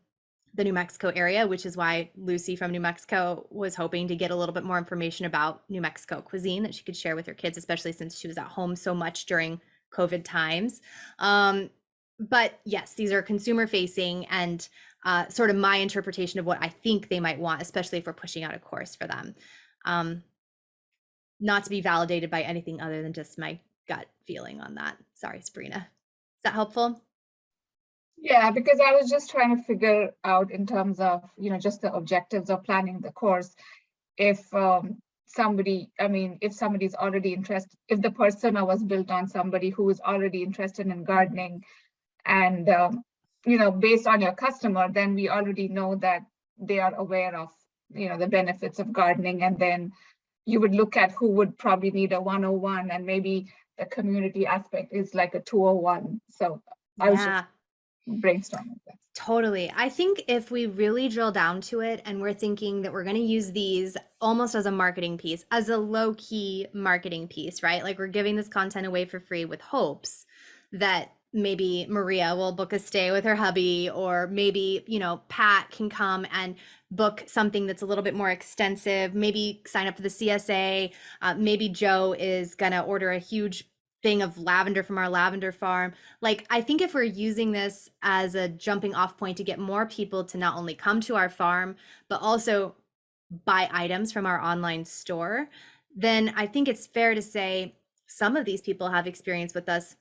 the New Mexico area, which is why Lucy from New Mexico was hoping to get a little bit more information about New Mexico cuisine that she could share with her kids, especially since she was at home so much during COVID times. But yes, these are consumer facing and sort of my interpretation of what I think they might want, especially if we're pushing out a course for them. Not to be validated by anything other than just my gut feeling on that. Sorry, Sabrina. Is that helpful? Yeah, because I was just trying to figure out in terms of, just the objectives of planning the course. If somebody's already interested, if the persona was built on somebody who is already interested in gardening and, based on your customer, then we already know that they are aware of, the benefits of gardening. And then you would look at who would probably need a 101 and maybe the community aspect is like a 201. So I was just brainstorming this. Totally. I think if we really drill down to it and we're thinking that we're going to use these almost as a marketing piece, as a low key marketing piece, right? Like we're giving this content away for free with hopes that maybe Maria will book a stay with her hubby, or maybe, Pat can come and book something that's a little bit more extensive, maybe sign up for the CSA. Maybe Joe is going to order a huge thing of lavender from our lavender farm. Like, I think if we're using this as a jumping off point to get more people to not only come to our farm, but also buy items from our online store, then I think it's fair to say some of these people have experience with us.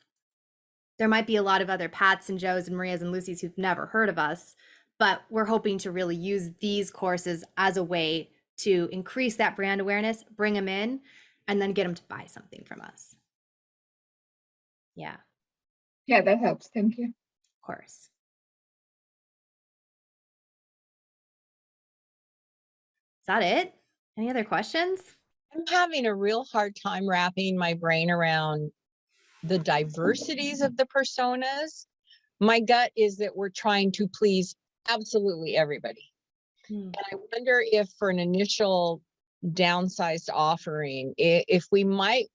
There might be a lot of other Pats and Joes and Marias and Lucys who've never heard of us, but we're hoping to really use these courses as a way to increase that brand awareness, bring them in, and then get them to buy something from us. Yeah. Yeah, that helps. Thank you. Of course. Is that it? Any other questions? I'm having a real hard time wrapping my brain around the diversities of the personas. My gut is that we're trying to please absolutely everybody. And I wonder if for an initial downsized offering, if we might,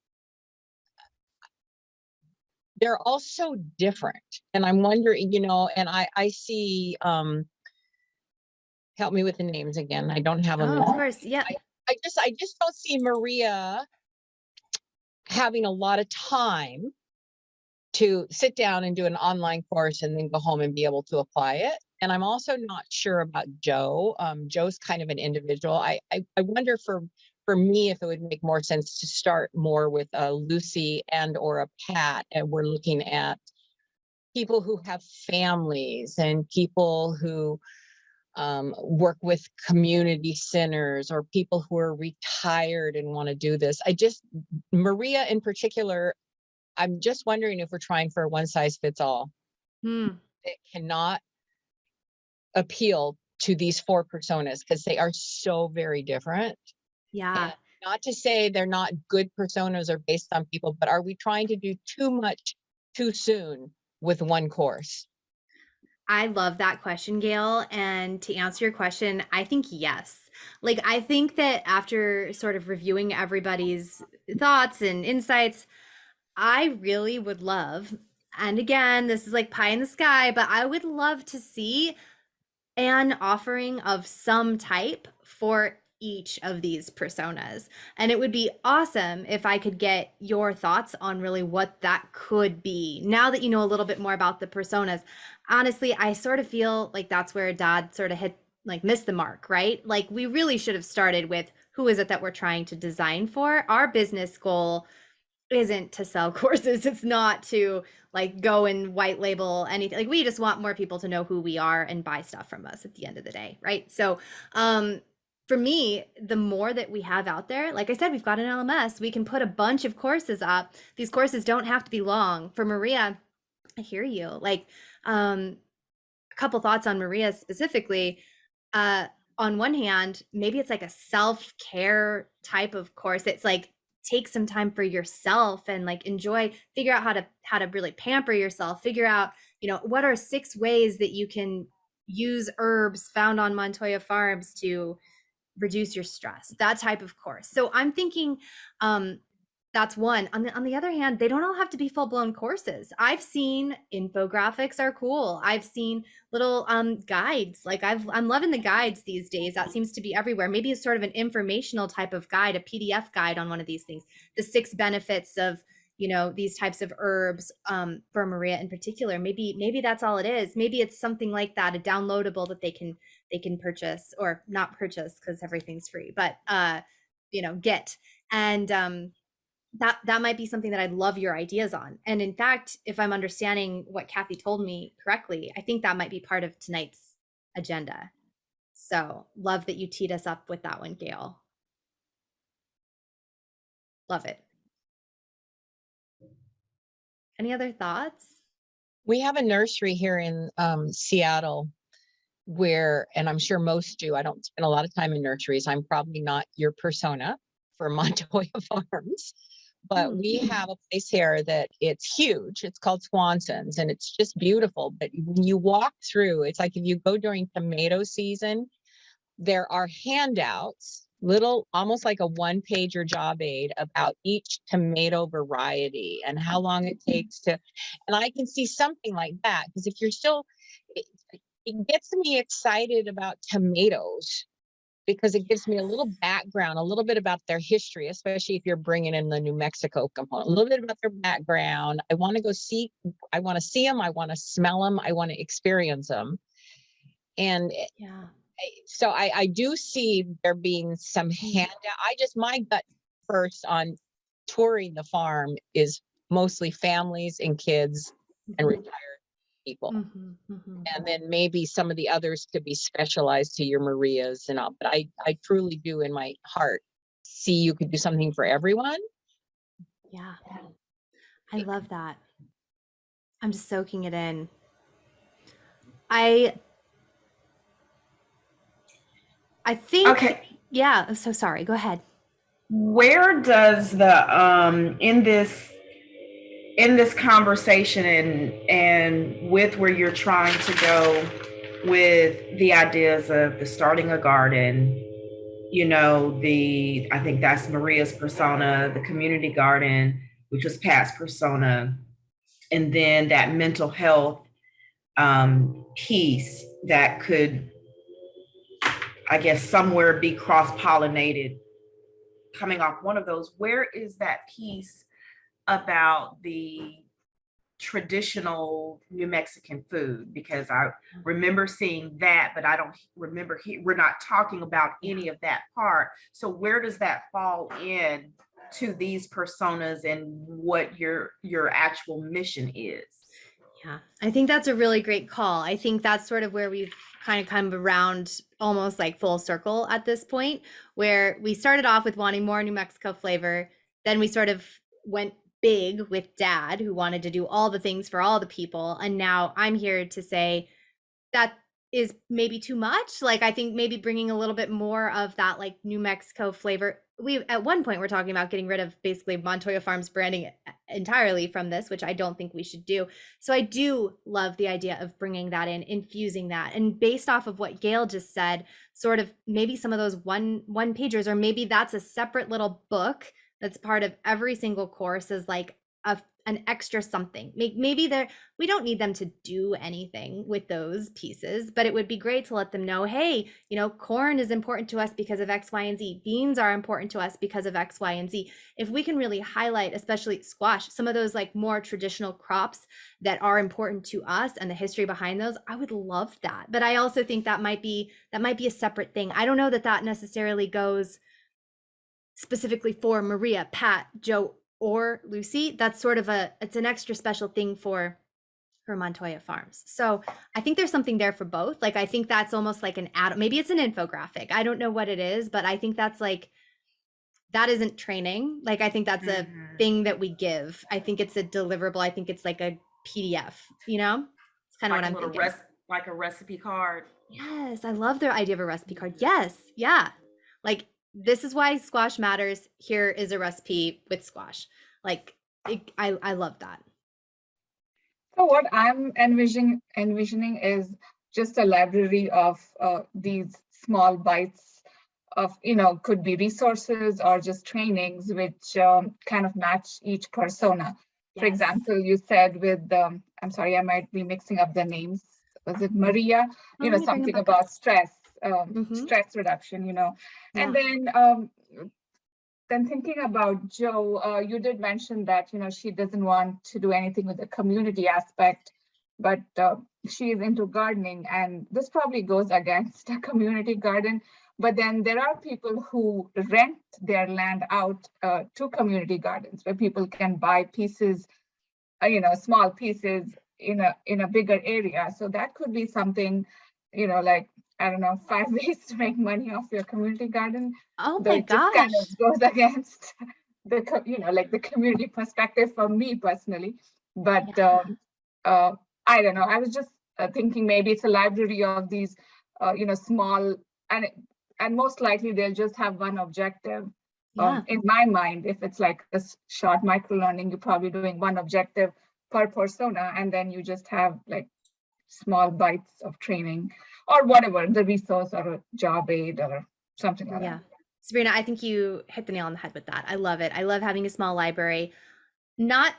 they're all so different. And I'm wondering, and I see, help me with the names again. I don't have them. Oh, of course. Yeah. I just don't see Maria having a lot of time to sit down and do an online course and then go home and be able to apply it. And I'm also not sure about Joe. Joe's kind of an individual. I wonder for me if it would make more sense to start more with a Lucy and or a Pat, and we're looking at people who have families and people who work with community centers, or people who are retired and want to do this. Maria in particular, I'm just wondering if we're trying for a one size fits all. It cannot appeal to these four personas because they are so very different. Yeah. And not to say they're not good personas or based on people, but are we trying to do too much too soon with one course? I love that question, Gail. And to answer your question, I think yes. Like, I think that after sort of reviewing everybody's thoughts and insights, I really would love, and again, this is like pie in the sky, but I would love to see an offering of some type for each of these personas. And it would be awesome if I could get your thoughts on really what that could be. Now that you know a little bit more about the personas, honestly, I sort of feel like that's where Dad sort of missed the mark, right? Like, we really should have started with who is it that we're trying to design for. Our business goal isn't to sell courses. It's not to go and white label anything. Like, we just want more people to know who we are and buy stuff from us at the end of the day, right? So for me, the more that we have out there, like I said, we've got an LMS, we can put a bunch of courses up. These courses don't have to be long. For Maria, I hear you. A couple thoughts on Maria specifically. On one hand, maybe it's like a self-care type of course. It's like, take some time for yourself and figure out how to really pamper yourself, figure out, what are 6 ways that you can use herbs found on Montoya farms to reduce your stress, that type of course. So I'm thinking that's one. On the other hand, they don't all have to be full-blown courses. I've seen infographics are cool. I've seen little guides. Like I'm loving the guides these days. That seems to be everywhere. Maybe it's sort of an informational type of guide, a PDF guide on one of these things. The 6 benefits of, you know, these types of herbs for Maria in particular. Maybe that's all it is. Maybe it's something like that, a downloadable that they can purchase, or not purchase because everything's free, but you know, get. And that might be something that I'd love your ideas on. And in fact, if I'm understanding what Kathy told me correctly, I think that might be part of tonight's agenda. So love that you teed us up with that one, Gail. Love it. Any other thoughts? We have a nursery here in Seattle where, and I'm sure most do, I don't spend a lot of time in nurseries. I'm probably not your persona for Montoya Farms, but we have a place here that it's huge. It's called Swanson's, and it's just beautiful. But when you walk through, it's like if you go during tomato season, there are handouts, little, almost like a one-pager job aid about each tomato variety and how long it takes to, and I can see something like that, because if you're still, it gets me excited about tomatoes, because it gives me a little background, a little bit about their history, especially if you're bringing in the New Mexico component, a little bit about their background. I want to go see, I want to see them, I want to smell them, I want to experience them. And yeah, so I do see there being some handout. My gut first on touring the farm is mostly families and kids and retired people. And then maybe some of the others could be specialized to your Marias and all. But I truly do in my heart see you could do something for everyone. Yeah, I love that. I'm just soaking it in. I think, Okay. yeah, I'm so sorry. Go ahead. Where does the in this conversation and with where you're trying to go with the ideas of the starting a garden, you know, I think that's Maria's persona, the community garden, which was Pat's persona, and then that mental health piece that could, I guess, somewhere be cross-pollinated coming off one of those. Where is that piece about the traditional New Mexican food? Because I remember seeing that, but I don't remember, we're not talking about any of that part. So where does that fall in to these personas and what your actual mission is? Yeah, I think that's a really great call. I think that's sort of where we've kind of come around almost like full circle at this point, where we started off with wanting more New Mexico flavor. Then we sort of went big with Dad, who wanted to do all the things for all the people. And now I'm here to say that is maybe too much. Like, I think maybe bringing a little bit more of that like New Mexico flavor. We at one point we're talking about getting rid of basically Montoya Farms branding entirely from this, which I don't think we should do. So I do love the idea of bringing that in, infusing that, and based off of what Gail just said, sort of maybe some of those one pagers, or maybe that's a separate little book that's part of every single course as like an extra something. Maybe we don't need them to do anything with those pieces, but it would be great to let them know, hey, you know, corn is important to us because of X, Y, and Z. Beans are important to us because of X, Y, and Z. If we can really highlight, especially squash, some of those like more traditional crops that are important to us and the history behind those, I would love that. But I also think that might be a separate thing. I don't know that necessarily goes specifically for Maria, Pat, Joe, or Lucy. That's sort of it's an extra special thing for Montoya Farms. So I think there's something there for both. Like, I think that's almost like an add, maybe it's an infographic. I don't know what it is, but I think that's like, that isn't training. Like, I think that's a thing that we give. I think it's a deliverable. I think it's like a PDF, you know? It's kind of Like what I'm thinking. Like a recipe card. Yes, I love the idea of a recipe card. Yes, yeah. Like, this is why squash matters. Here is a recipe with squash. Like, I love that. So what I'm envisioning is just a library of these small bites of, could be resources or just trainings which kind of match each persona. For Yes. example, you said with, I'm sorry, I might be mixing up the names. Was it Maria? Oh, let me bring Something them back up. about stress, Mhm. stress reduction, Yeah. And then thinking about Joe, you did mention that, she doesn't want to do anything with the community aspect, but she is into gardening, and this probably goes against a community garden. But then there are people who rent their land out to community gardens where people can buy pieces, small pieces in a bigger area. So that could be something, like, I don't know, 5 ways to make money off your community garden. Oh Though my it just kind gosh. of goes against like the community perspective for me personally. But Yeah. I don't know. I was just thinking maybe it's a library of these, small, and most likely they'll just have one objective. Yeah. In my mind, if it's like a short micro learning, you're probably doing one objective per persona, and then you just have like small bites of training or whatever, the resource or a job aid or something like Yeah. that. Sabrina, I think you hit the nail on the head with that. I love it. I love having a small library. Not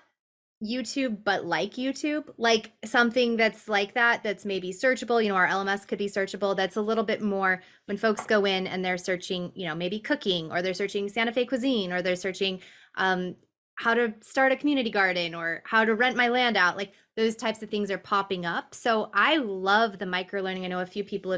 YouTube, but like YouTube, like something that's like that, that's maybe searchable. Our LMS could be searchable. That's a little bit more when folks go in and they're searching, maybe cooking, or they're searching Santa Fe cuisine, or they're searching how to start a community garden, or how to rent my land out. Like those types of things are popping up. So I love the micro learning. I know a few people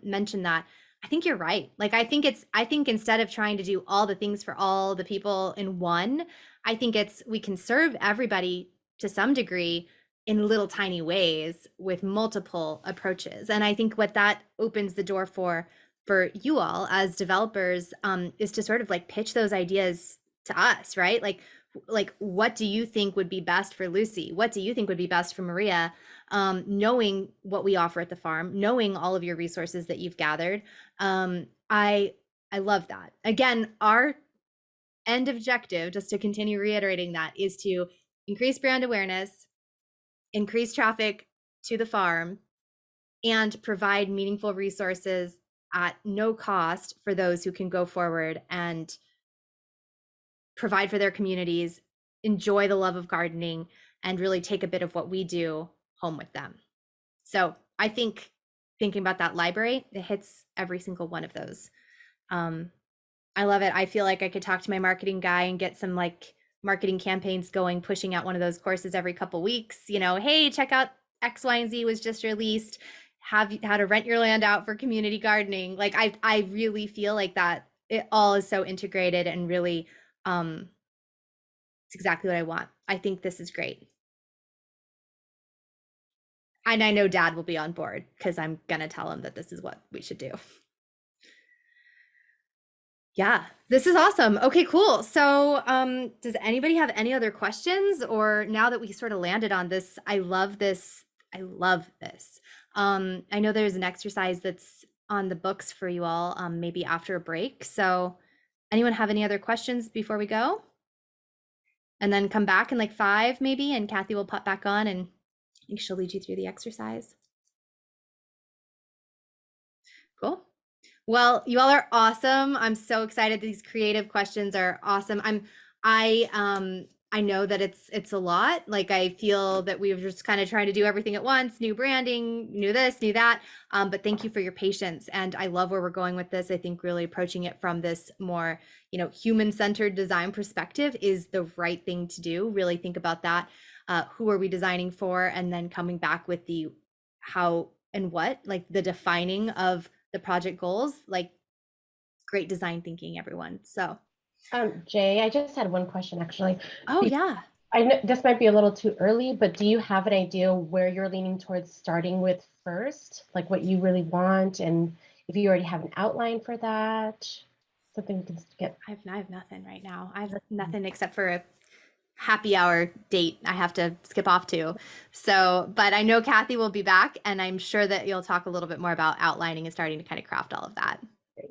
mentioned that. I think you're right. Like, I think instead of trying to do all the things for all the people in one, I think we can serve everybody to some degree in little tiny ways with multiple approaches. And I think what that opens the door for you all as developers is to sort of like pitch those ideas to us, right? Like what do you think would be best for Lucy? What do you think would be best for Maria? Knowing what we offer at the farm, knowing all of your resources that you've gathered. I love that. Again, our end objective, just to continue reiterating that, is to increase brand awareness, increase traffic to the farm, and provide meaningful resources at no cost for those who can go forward and provide for their communities, enjoy the love of gardening, and really take a bit of what we do home with them. So I think thinking about that library, it hits every single one of those. I love it. I feel like I could talk to my marketing guy and get some like marketing campaigns going, pushing out one of those courses every couple weeks. Hey, check out X, Y, and Z was just released. How to rent your land out for community gardening. Like I really feel like that it all is so integrated and really it's exactly what I want. I think this is great. And I know Dad will be on board because I'm gonna tell him that this is what we should do. Yeah, this is awesome. Okay, cool. So does anybody have any other questions? Or now that we sort of landed on this, I love this. I love this. I know there's an exercise that's on the books for you all, maybe after a break. So anyone have any other questions before we go? And then come back in like 5 maybe, and Kathy will pop back on and I think she'll lead you through the exercise. Cool. Well, you all are awesome. I'm so excited. These creative questions are awesome. I know that it's a lot. Like I feel that we were just kind of trying to do everything at once, new branding, new this, new that. But thank you for your patience. And I love where we're going with this. I think really approaching it from this more, human-centered design perspective is the right thing to do. Really think about that. Who are we designing for? And then coming back with the how and what, like the defining of the project goals. Like great design thinking, everyone. So Jay, I just had one question actually. oh yeah, I know this might be a little too early, but do you have an idea where you're leaning towards starting with first, like what you really want, and if you already have an outline for that, something we can get? I have nothing right now. I have nothing except for a happy hour date I have to skip off to. So, but I know Kathy will be back, and I'm sure that you'll talk a little bit more about outlining and starting to kind of craft all of that. Great.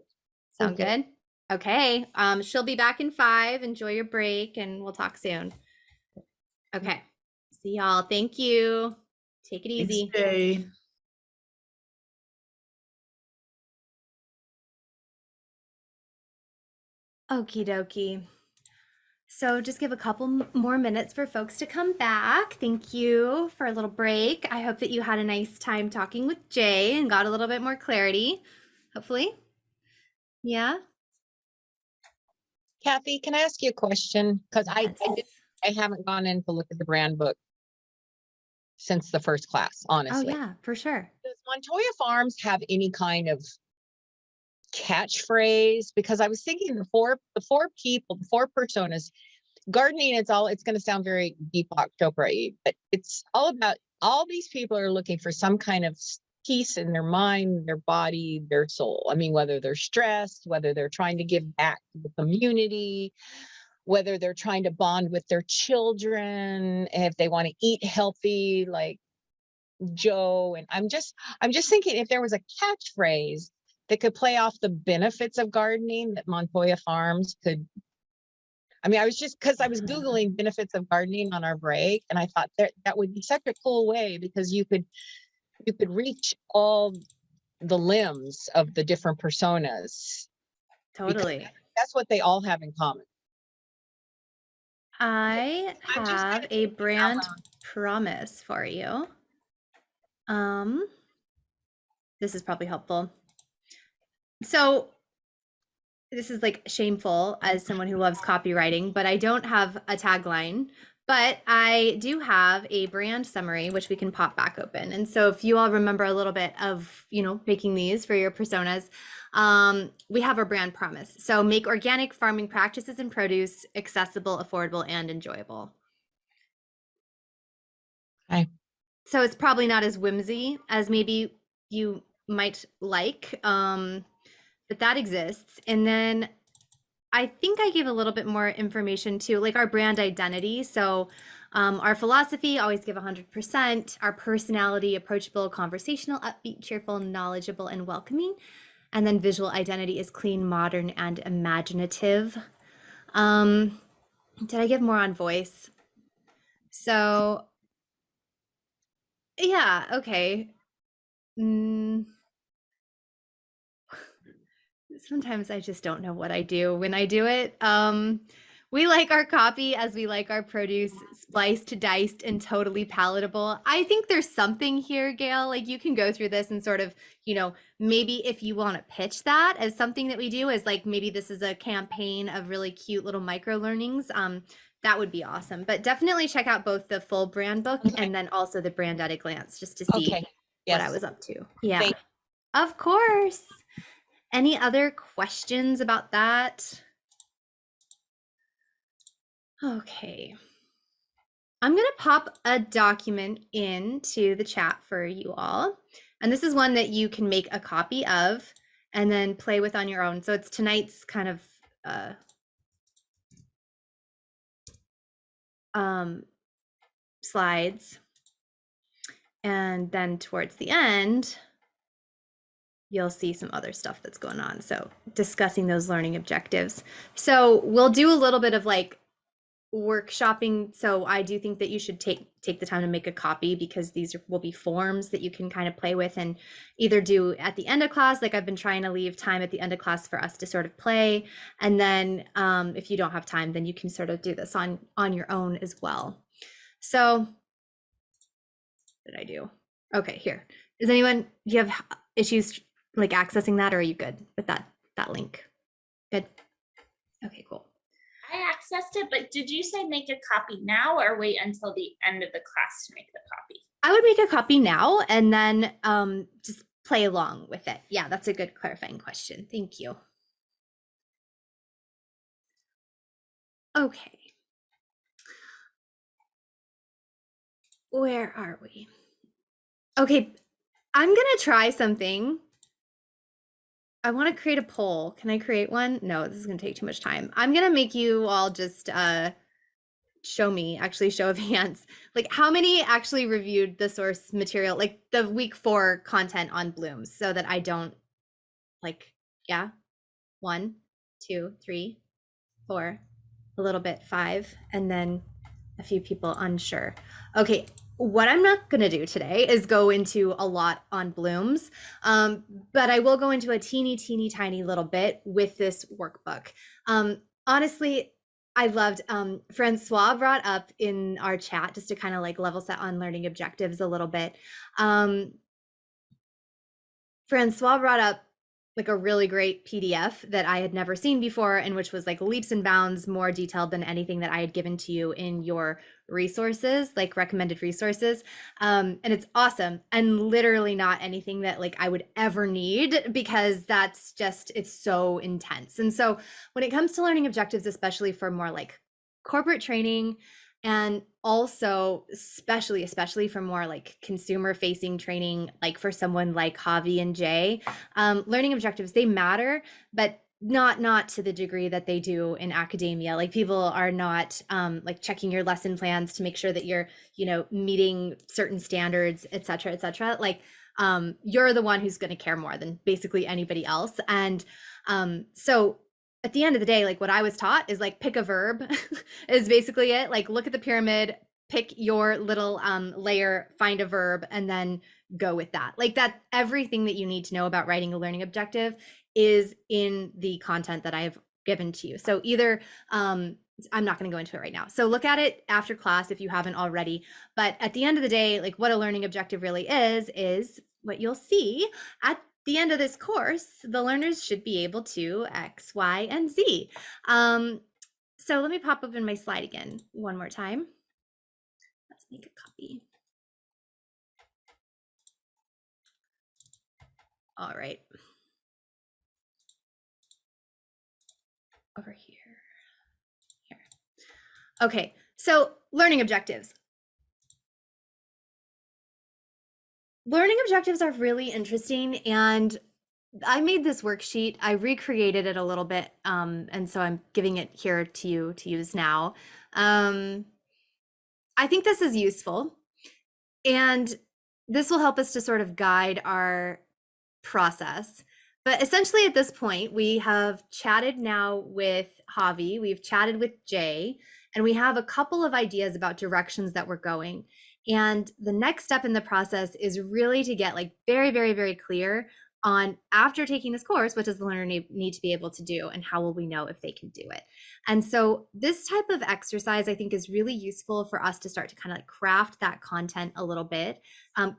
Sound good? Okay. She'll be back in 5. Enjoy your break, and we'll talk soon. Okay. See y'all. Thank you. Take it easy. Thanks, Jay. Okie dokie. So just give a couple more minutes for folks to come back. Thank you for a little break. I hope that you had a nice time talking with Jay and got a little bit more clarity, hopefully. Yeah. Kathy, can I ask you a question? Because Yes. I haven't gone in to look at the brand book since the first class, Oh honestly. yeah, for sure. Does Montoya Farms have any kind of catchphrase? Because I was thinking the four people, the four personas, gardening, it's going to sound very Deepak Chopra-y, but it's all about, all these people are looking for some kind of peace in their mind, their body, their soul. I mean, whether they're stressed, whether they're trying to give back to the community, whether they're trying to bond with their children, if they want to eat healthy, like Joe. And I'm just thinking if there was a catchphrase that could play off the benefits of gardening that Montoya Farms could. I mean, I was just, because I was Googling benefits of gardening on our break, and I thought that would be such a cool way, because you could reach all the limbs of the different personas. Totally. That's what they all have in common. I I'm just have kinda a thinking out brand loud. promise for you. This is probably helpful. So this is like shameful as someone who loves copywriting, but I don't have a tagline, but I do have a brand summary, which we can pop back open. And so if you all remember a little bit of, making these for your personas, we have our brand promise. So make organic farming practices and produce accessible, affordable, and enjoyable. Okay. So it's probably not as whimsy as maybe you might like, but that exists. And then I think I gave a little bit more information too, like our brand identity. So our philosophy, always give 100%. Our personality, approachable, conversational, upbeat, cheerful, knowledgeable, and welcoming. And then visual identity is clean, modern, and imaginative. Did I give more on voice? So yeah, okay. Sometimes I just don't know what I do when I do it. We like our copy as we like our produce, spliced, diced, and totally palatable. I think there's something here, Gail. Like you can go through this and sort of, maybe if you want to pitch that as something that we do, as like maybe this is a campaign of really cute little micro learnings. That would be awesome. But definitely check out both the full brand book and then also the brand at a glance, just to see what I was up to. Yeah, of course. Any other questions about that? Okay. I'm going to pop a document into the chat for you all. And this is one that you can make a copy of and then play with on your own. So it's tonight's kind of slides. And then towards the end, you'll see some other stuff that's going on. So discussing those learning objectives. So we'll do a little bit of like workshopping. So I do think that you should take the time to make a copy, because these will be forms that you can kind of play with and either do at the end of class. Like I've been trying to leave time at the end of class for us to sort of play. And then if you don't have time, then you can sort of do this on your own as well. So what did I do? Okay, here. Do you have issues like accessing that, or are you good with that link? Good. Okay, cool. I accessed it, but did you say make a copy now or wait until the end of the class to make the copy? I would make a copy now and then just play along with it. Yeah, that's a good clarifying question. Thank you. Okay. Where are we? Okay, I'm gonna try something. I want to create a poll. Can I create one? No, this is gonna take too much time. I'm gonna make you all just show of hands. Like how many actually reviewed the source material, like the week 4 content on Blooms, so that I don't yeah. 1, 2, 3, 4, a little bit 5, and then a few people unsure. Okay, what I'm not going to do today is go into a lot on blooms, but I will go into a teeny tiny little bit with this workbook. Honestly, I loved, Francois brought up in our chat, just to kind of like level set on learning objectives a little bit. Francois brought up like a really great PDF that I had never seen before, and which was like leaps and bounds more detailed than anything that I had given to you in your resources, like recommended resources. And it's awesome, and literally not anything that like I would ever need, because that's just, it's so intense. And so when it comes to learning objectives, especially for more like corporate training, and also especially for more like consumer facing training, like for someone like Javi and Jay, learning objectives, they matter, but not to the degree that they do in academia. Like people are not like checking your lesson plans to make sure that you're, you know, meeting certain standards, et cetera, et cetera. Like you're the one who's going to care more than basically anybody else. And so at the end of the day, like what I was taught is like pick a verb is basically it. Like look at the pyramid, pick your little layer, find a verb, and then go with that. Like that, everything that you need to know about writing a learning objective is in the content that I've given to you. So either I'm not going to go into it right now. So look at it after class if you haven't already. But at the end of the day, like what a learning objective really is what you'll see at the end of this course. The learners should be able to X, Y, and Z. So let me pop up in my slide again one more time. Let's make a copy. All right. Over here. Here. Okay, so learning objectives. Learning objectives are really interesting, and I made this worksheet. I recreated it a little bit, and so I'm giving it here to you to use now. I think this is useful, and this will help us to sort of guide our process. But essentially at this point, we have chatted now with Javi, we've chatted with Jay, and we have a couple of ideas about directions that we're going. And the next step in the process is really to get like very clear on, after taking this course, what does the learner need to be able to do, and how will we know if they can do it? And so this type of exercise I think is really useful for us to start to kind of like craft that content a little bit,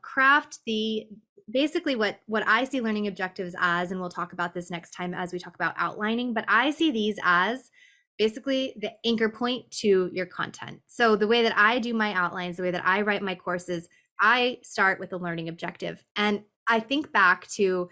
craft the basically what I see learning objectives as, and we'll talk about this next time as we talk about outlining, but I see these as basically the anchor point to your content. So the way that I do my outlines, the way that I write my courses, I start with a learning objective. And I think back to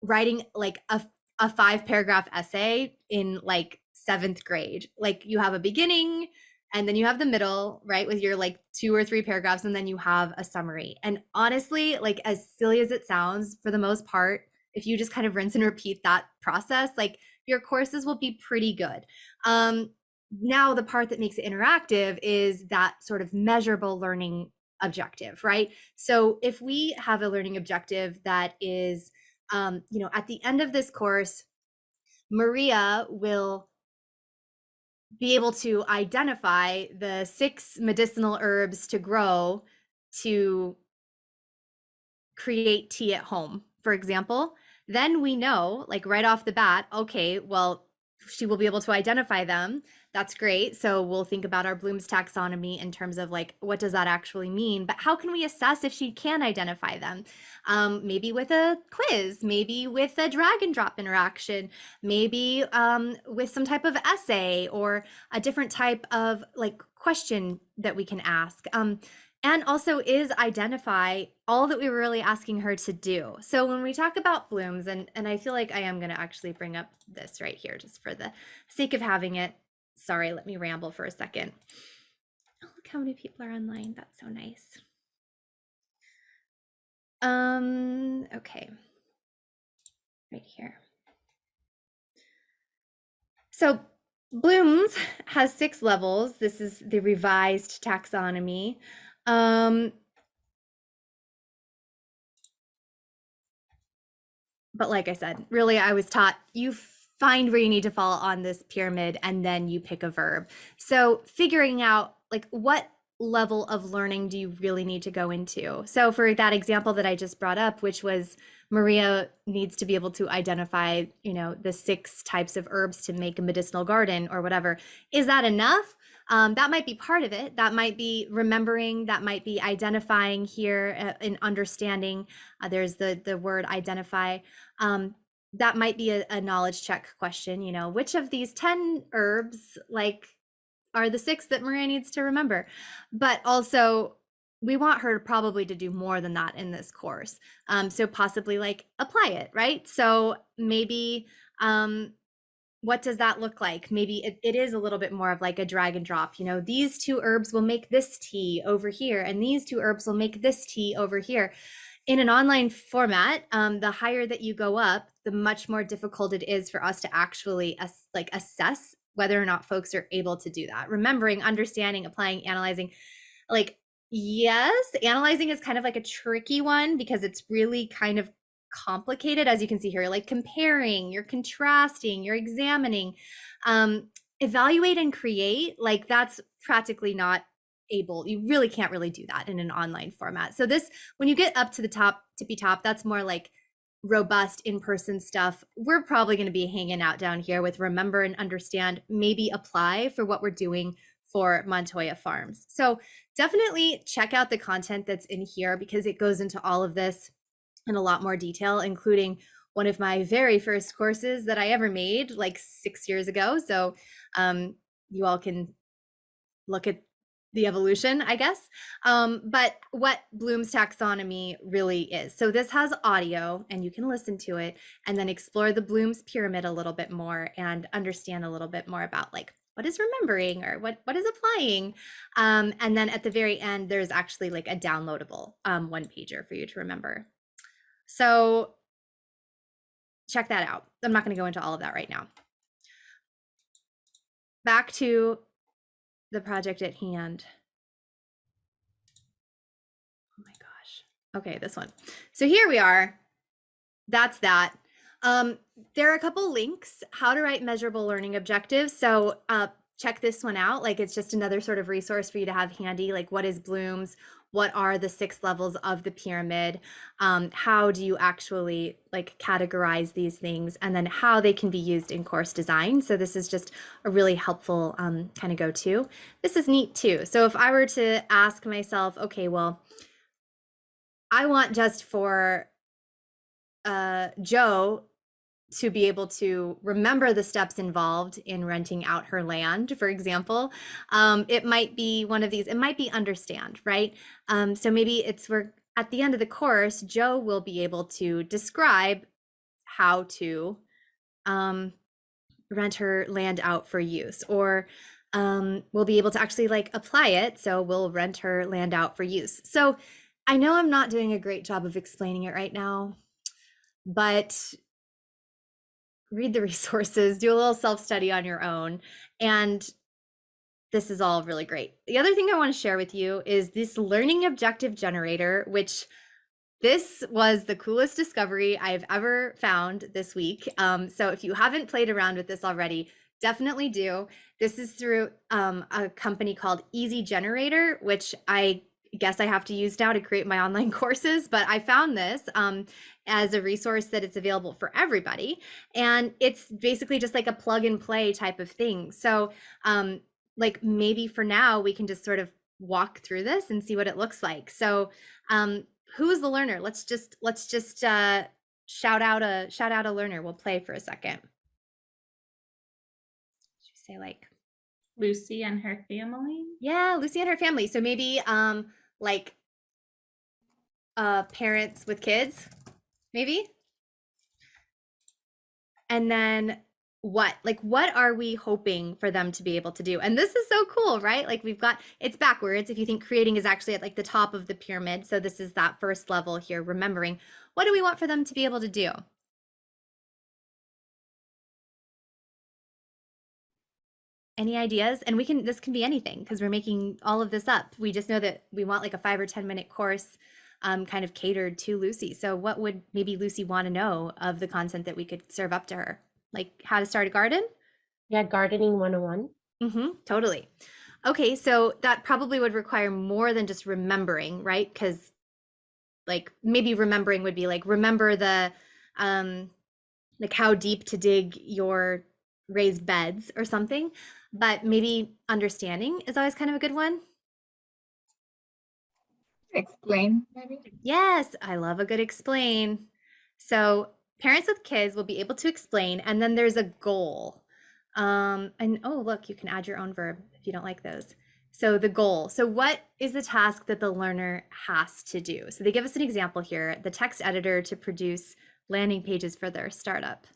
writing like a 5-paragraph essay in like 7th grade. Like you have a beginning, and then you have the middle, right, with your like 2 or 3 paragraphs, and then you have a summary. And honestly, like as silly as it sounds, for the most part, if you just kind of rinse and repeat that process, like your courses will be pretty good. Now the part that makes it interactive is that sort of measurable learning objective, right? So if we have a learning objective that is, you know, at the end of this course, Maria will be able to identify the 6 medicinal herbs to grow to create tea at home, for example. Then we know, like right off the bat, okay, well, she will be able to identify them. That's great. So we'll think about our Bloom's taxonomy in terms of like, what does that actually mean? But how can we assess if she can identify them? Maybe with a quiz, maybe with a drag and drop interaction, maybe with some type of essay or a different type of like question that we can ask. And also is identify all that we were really asking her to do. So when we talk about blooms, and I feel like I am going to actually bring up this right here just for the sake of having it. Sorry, let me ramble for a second. Oh, look how many people are online. That's so nice. Okay, right here. So Bloom's has 6 levels. This is the revised taxonomy. But like I said, really, I was taught you find where you need to fall on this pyramid and then you pick a verb. So figuring out like what level of learning do you really need to go into? So for that example that I just brought up, which was Maria needs to be able to identify, you know, the 6 types of herbs to make a medicinal garden or whatever. Is that enough? That might be part of it. That might be remembering, that might be identifying here in understanding. There's the word identify. That might be a knowledge check question, you know, which of these 10 herbs like are the 6 that Maria needs to remember. But also we want her probably to do more than that in this course. So possibly like apply it, right? So maybe what does that look like? Maybe it is a little bit more of like a drag and drop, you know, these 2 herbs will make this tea over here, and these 2 herbs will make this tea over here. In an online format, the higher that you go up, the much more difficult it is for us to actually assess whether or not folks are able to do that. Remembering, understanding, applying, analyzing, like, yes, analyzing is kind of like a tricky one because it's really kind of complicated. As you can see here, like comparing, you're contrasting, you're examining. Evaluate and create, like that's practically not able, you really can't really do that in an online format. So this, when you get up to the top, tippy top, that's more like robust in-person stuff. We're probably going to be hanging out down here with remember and understand, maybe apply for what we're doing for Montoya Farms. So definitely check out the content that's in here because it goes into all of this in a lot more detail, including one of my very first courses that I ever made like 6 years ago. So you all can look at the evolution, I guess. But what Bloom's taxonomy really is. So this has audio and you can listen to it and then explore the Bloom's pyramid a little bit more and understand a little bit more about like what is remembering or what is applying. And then at the very end, there's actually like a downloadable one pager for you to remember. So check that out. I'm not going to go into all of that right now. Back to the project at hand. Oh my gosh. Okay, this one. So here we are. That's that. There are a couple links, how to write measurable learning objectives. So check this one out. Like it's just another sort of resource for you to have handy. Like what is Bloom's? What are the 6 levels of the pyramid? How do you actually like categorize these things, and then how they can be used in course design. So this is just a really helpful kind of go-to. This is neat too. So if I were to ask myself, okay, well, I want just for Joe to be able to remember the steps involved in renting out her land, for example, it might be one of these, it might be understand, right? So maybe it's where at the end of the course, Joe will be able to describe how to rent her land out for use, or we'll be able to actually like apply it. So we'll rent her land out for use. So I know I'm not doing a great job of explaining it right now, but read the resources, do a little self-study on your own. And this is all really great. The other thing I want to share with you is this learning objective generator, which this was the coolest discovery I've ever found this week. So if you haven't played around with this already, definitely do. This is through a company called Easy Generator, which I guess I have to use now to create my online courses, but I found this as a resource that it's available for everybody. And it's basically just like a plug and play type of thing. So like maybe for now we can just sort of walk through this and see what it looks like. So who's the learner? Let's just shout out a learner. We'll play for a second. Should we say like Lucy and her family? Yeah, Lucy and her family. So maybe like parents with kids, maybe. And then what are we hoping for them to be able to do? And this is so cool, right? Like we've got, it's backwards. If you think creating is actually at like the top of the pyramid. So this is that first level here, remembering. What do we want for them to be able to do? Any ideas? And this can be anything because we're making all of this up. We just know that we want like a 5 or 10 minute course kind of catered to Lucy. So what would maybe Lucy want to know of the content that we could serve up to her? Like how to start a garden? Yeah, gardening 101. Totally. Okay, so that probably would require more than just remembering, right? Because like maybe remembering would be like remember the like how deep to dig your raised beds or something, but maybe understanding is always kind of a good one. Explain, maybe. Yes, I love a good explain. So parents with kids will be able to explain, and then there's a goal. And oh, look, you can add your own verb if you don't like those. So the goal. So what is the task that the learner has to do? So they give us an example here, the text editor to produce landing pages for their startup.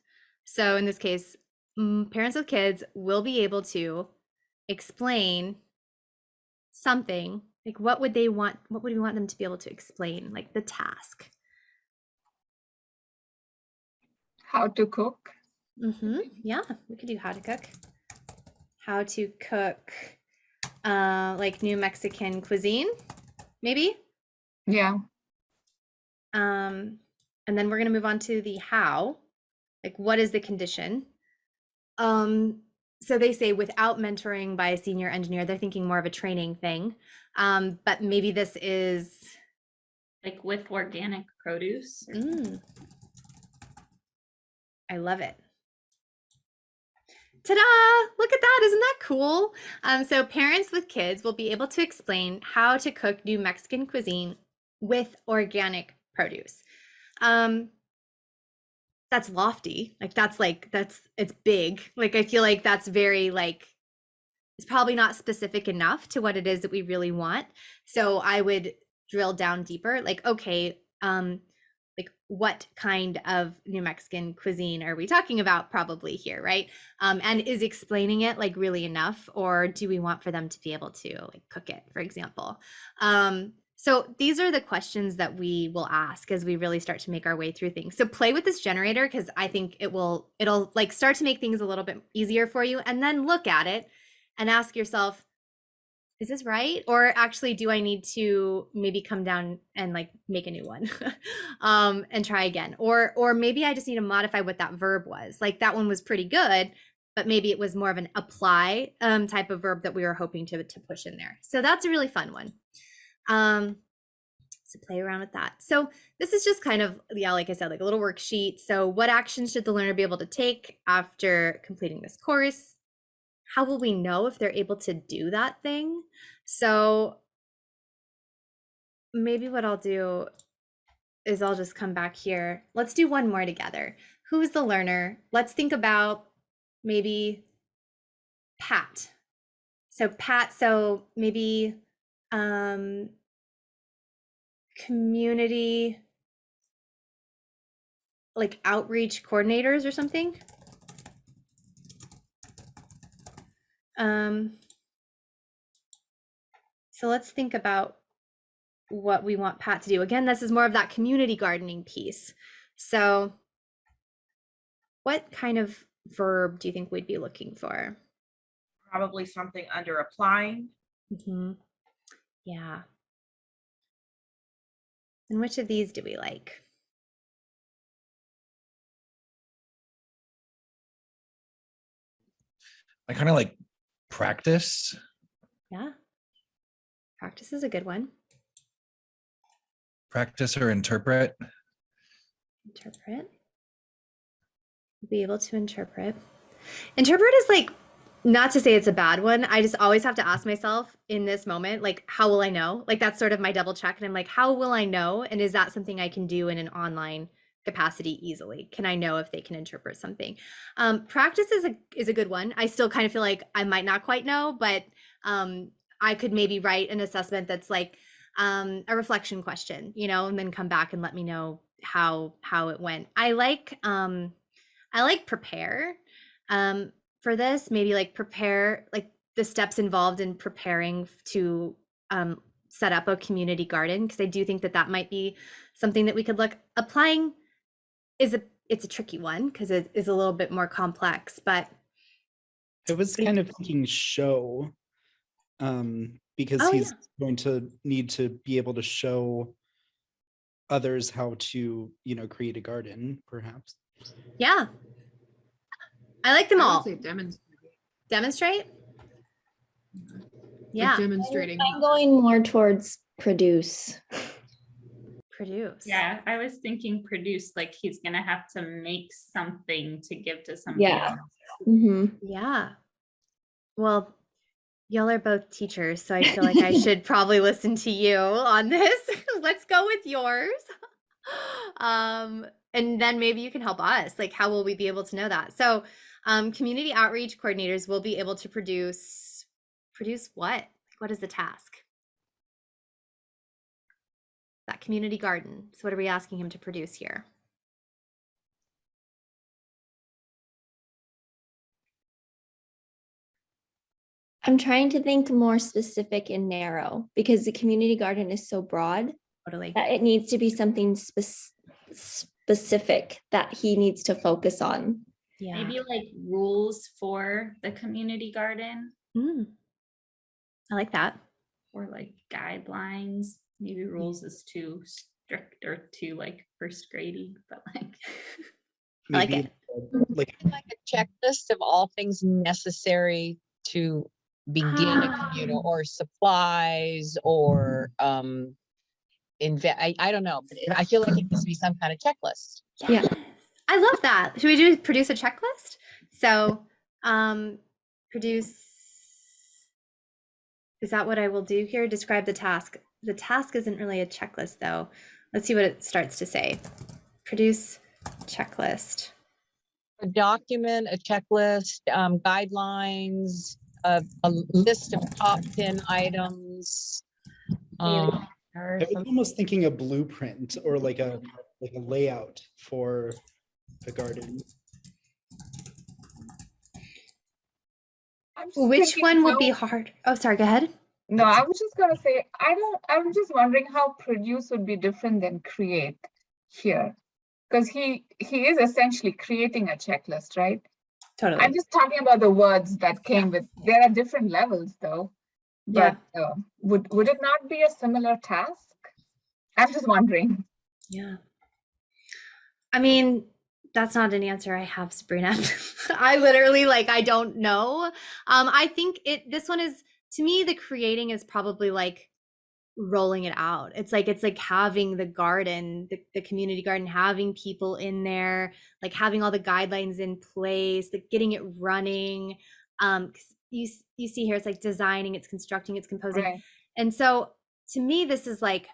So in this case, parents with kids will be able to explain something. Like what would they want? What would we want them to be able to explain? Like the task. How to cook. Yeah, we could do how to cook. How to cook like New Mexican cuisine, maybe. Yeah. And then we're gonna move on to the how. Like what is the condition? So they say without mentoring by a senior engineer, they're thinking more of a training thing. But maybe this is Like with organic produce. I love it. Ta-da! Look at that, isn't that cool? So parents with kids will be able to explain how to cook New Mexican cuisine with organic produce. That's lofty. Like it's big. Like I feel like that's very like, it's probably not specific enough to what it is that we really want. So I would drill down deeper, like, okay, like what kind of New Mexican cuisine are we talking about probably here, right? And is explaining it like really enough, or do we want for them to be able to like cook it, for example? So these are the questions that we will ask as we really start to make our way through things. So play with this generator because I think it'll like start to make things a little bit easier for you, and then look at it and ask yourself, is this right? Or actually, do I need to maybe come down and like make a new one and try again? Or maybe I just need to modify what that verb was. Like that one was pretty good, but maybe it was more of an apply type of verb that we were hoping to push in there. So that's a really fun one. So play around with that. So this is just kind of, yeah, like I said, like a little worksheet. So what actions should the learner be able to take after completing this course? How will we know if they're able to do that thing? So maybe what I'll do is I'll just come back here. Let's do one more together. Who's the learner? Let's think about maybe Pat. So Pat, so maybe community like outreach coordinators or something. So let's think about what we want Pat to do. Again, this is more of that community gardening piece. So what kind of verb do you think we'd be looking for? Probably something under applying. Yeah. And which of these do we like? I kind of like practice. Yeah. Practice is a good one. Practice or interpret. Interpret. Be able to interpret. Interpret is like, not to say it's a bad one. I just always have to ask myself in this moment, like, how will I know? Like, that's sort of my double check. And I'm like, how will I know? And is that something I can do in an online capacity easily? Can I know if they can interpret something? Practice is a good one. I still kind of feel like I might not quite know, but I could maybe write an assessment that's like a reflection question, you know, and then come back and let me know how it went. I like prepare. For this, maybe like prepare, like the steps involved in preparing to set up a community garden, because I do think that that might be something that we could look. Applying it's a tricky one because it is a little bit more complex, but I was kind of thinking show, because he's going to need to be able to show others how to, you know, create a garden, perhaps. Yeah. I like them all. Say demonstrate. Demonstrate? Yeah, demonstrating. I'm going more towards produce. produce. Yeah, I was thinking produce, like he's gonna have to make something to give to somebody Yeah. else. Mm-hmm. Yeah. Well, y'all are both teachers, so I feel like I should probably listen to you on this. Let's go with yours. And then maybe you can help us. Like, how will we be able to know that? So, community outreach coordinators will be able to produce what? What is the task? That community garden. So what are we asking him to produce here? I'm trying to think more specific and narrow because the community garden is so broad Totally. that it needs to be something specific that he needs to focus on. Yeah. Maybe like rules for the community garden Mm. I like that. or like guidelines. Maybe rules is too strict or too like first gradey, but like I like Maybe, like Like a checklist of all things necessary to begin a community or supplies or I don't know, but I feel like it needs to be some kind of checklist. Yeah. I love that. Should we produce a checklist? So, produce, is that what I will do here? Describe the task. The task isn't really a checklist though. Let's see what it starts to say. Produce checklist. A document, a checklist, guidelines, a list of top 10 items. Daily I or was something. almost thinking a blueprint or like a layout for the garden. I'm just Which thinking one will how- be hard? Oh, sorry, go ahead. No, I was just gonna say, I'm just wondering how produce would be different than create here. Because he is essentially creating a checklist, right? Totally. I'm just talking about the words that came with, there are different levels though. Yeah. But would it not be a similar task? I'm just wondering. Yeah. I mean, that's not an answer I have, Sabrina. I literally I don't know. I think this one is, to me, the creating is probably like rolling it out. It's like having the garden, the community garden, having people in there, like having all the guidelines in place, like getting it running. 'Cause you see here, it's like designing, it's constructing, it's composing. Right. And so to me, this is like,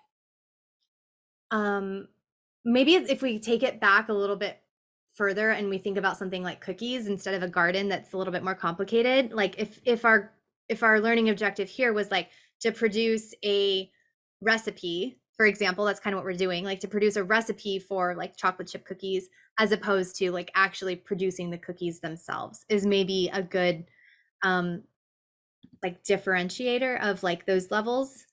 maybe if we take it back a little bit further and we think about something like cookies instead of a garden that's a little bit more complicated, like if our learning objective here was like to produce a recipe, for example, that's kind of what we're doing, like to produce a recipe for like chocolate chip cookies, as opposed to like actually producing the cookies themselves, is maybe a good like differentiator of like those levels.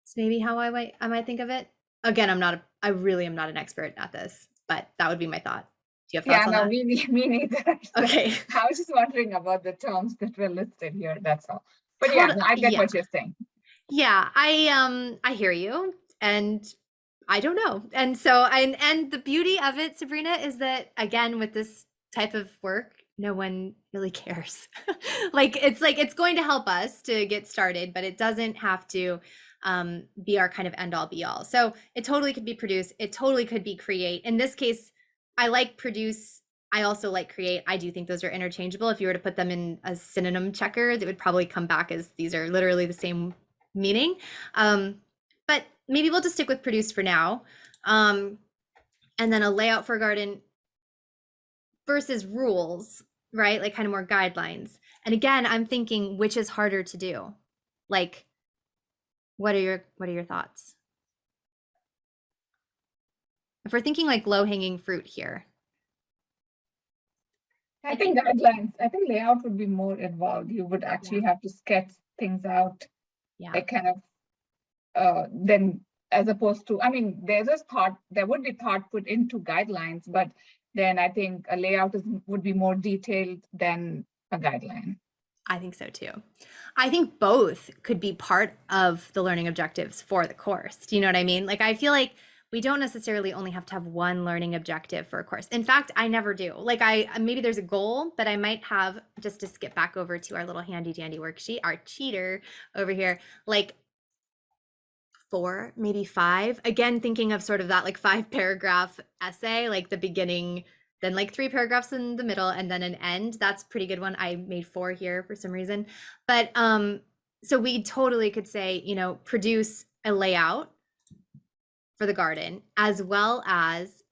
It's maybe how I might think of it. Again, I really am not an expert at this, but that would be my thought. Do you have thoughts Yeah, on no, that? me neither. So Okay. I was just wondering about the terms that were listed here, that's all. But yeah, no, I get what you're saying. Yeah, I hear you, and I don't know. And so and the beauty of it, Sabrina, is that again with this type of work, no one really cares. It's going to help us to get started, but it doesn't have to be our kind of end all be all. So it totally could be produce, it totally could be create. In this case, I like produce. I also like create. I do think those are interchangeable. If you were to put them in a synonym checker, it would probably come back as these are literally the same meaning. But maybe we'll just stick with produce for now. And then a layout for a garden versus rules, right? Like kind of more guidelines. And again, I'm thinking which is harder to do? Like, what are your thoughts? If we're thinking like low-hanging fruit here. I think guidelines, I think layout would be more involved. You would actually have to sketch things out, Yeah. like kind of, then as opposed to, I mean, there would be thought put into guidelines, but then I think a layout would be more detailed than a guideline. I think so too. I think both could be part of the learning objectives for the course. Do you know what I mean? Like, I feel like we don't necessarily only have to have one learning objective for a course. In fact, I never do. Like maybe there's a goal, but I might have, just to skip back over to our little handy dandy worksheet, our cheater over here, like 4, maybe 5. Again, thinking of sort of that like 5-paragraph essay, like the beginning, then like 3 paragraphs in the middle, and then an end. That's a pretty good one. I made 4 here for some reason. But so we totally could say, you know, produce a layout for the garden, as well as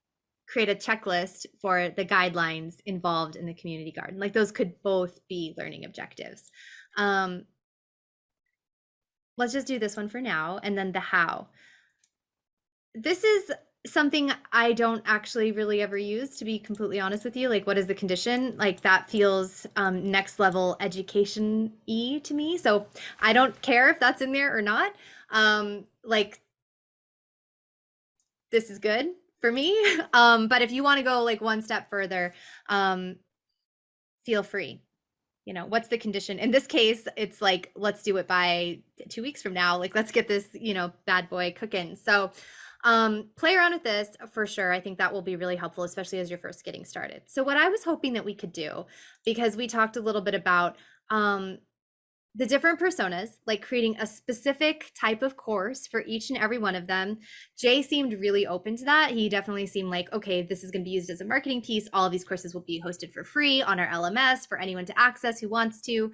create a checklist for the guidelines involved in the community garden. Like those could both be learning objectives. Let's just do this one for now, and then the how. This is something I don't actually really ever use, to be completely honest with you. Like, what is the condition? Like, that feels next level education-y to me. So I don't care if that's in there or not. Like, this is good for me. But if you want to go like one step further, feel free. You know, what's the condition? In this case, it's like, let's do it by 2 weeks from now. Like, let's get this, you know, bad boy cooking. So play around with this for sure. I think that will be really helpful, especially as you're first getting started. So what I was hoping that we could do, because we talked a little bit about the different personas, like creating a specific type of course for each and every one of them. Jay seemed really open to that. He definitely seemed like, okay, this is going to be used as a marketing piece. All of these courses will be hosted for free on our LMS for anyone to access who wants to,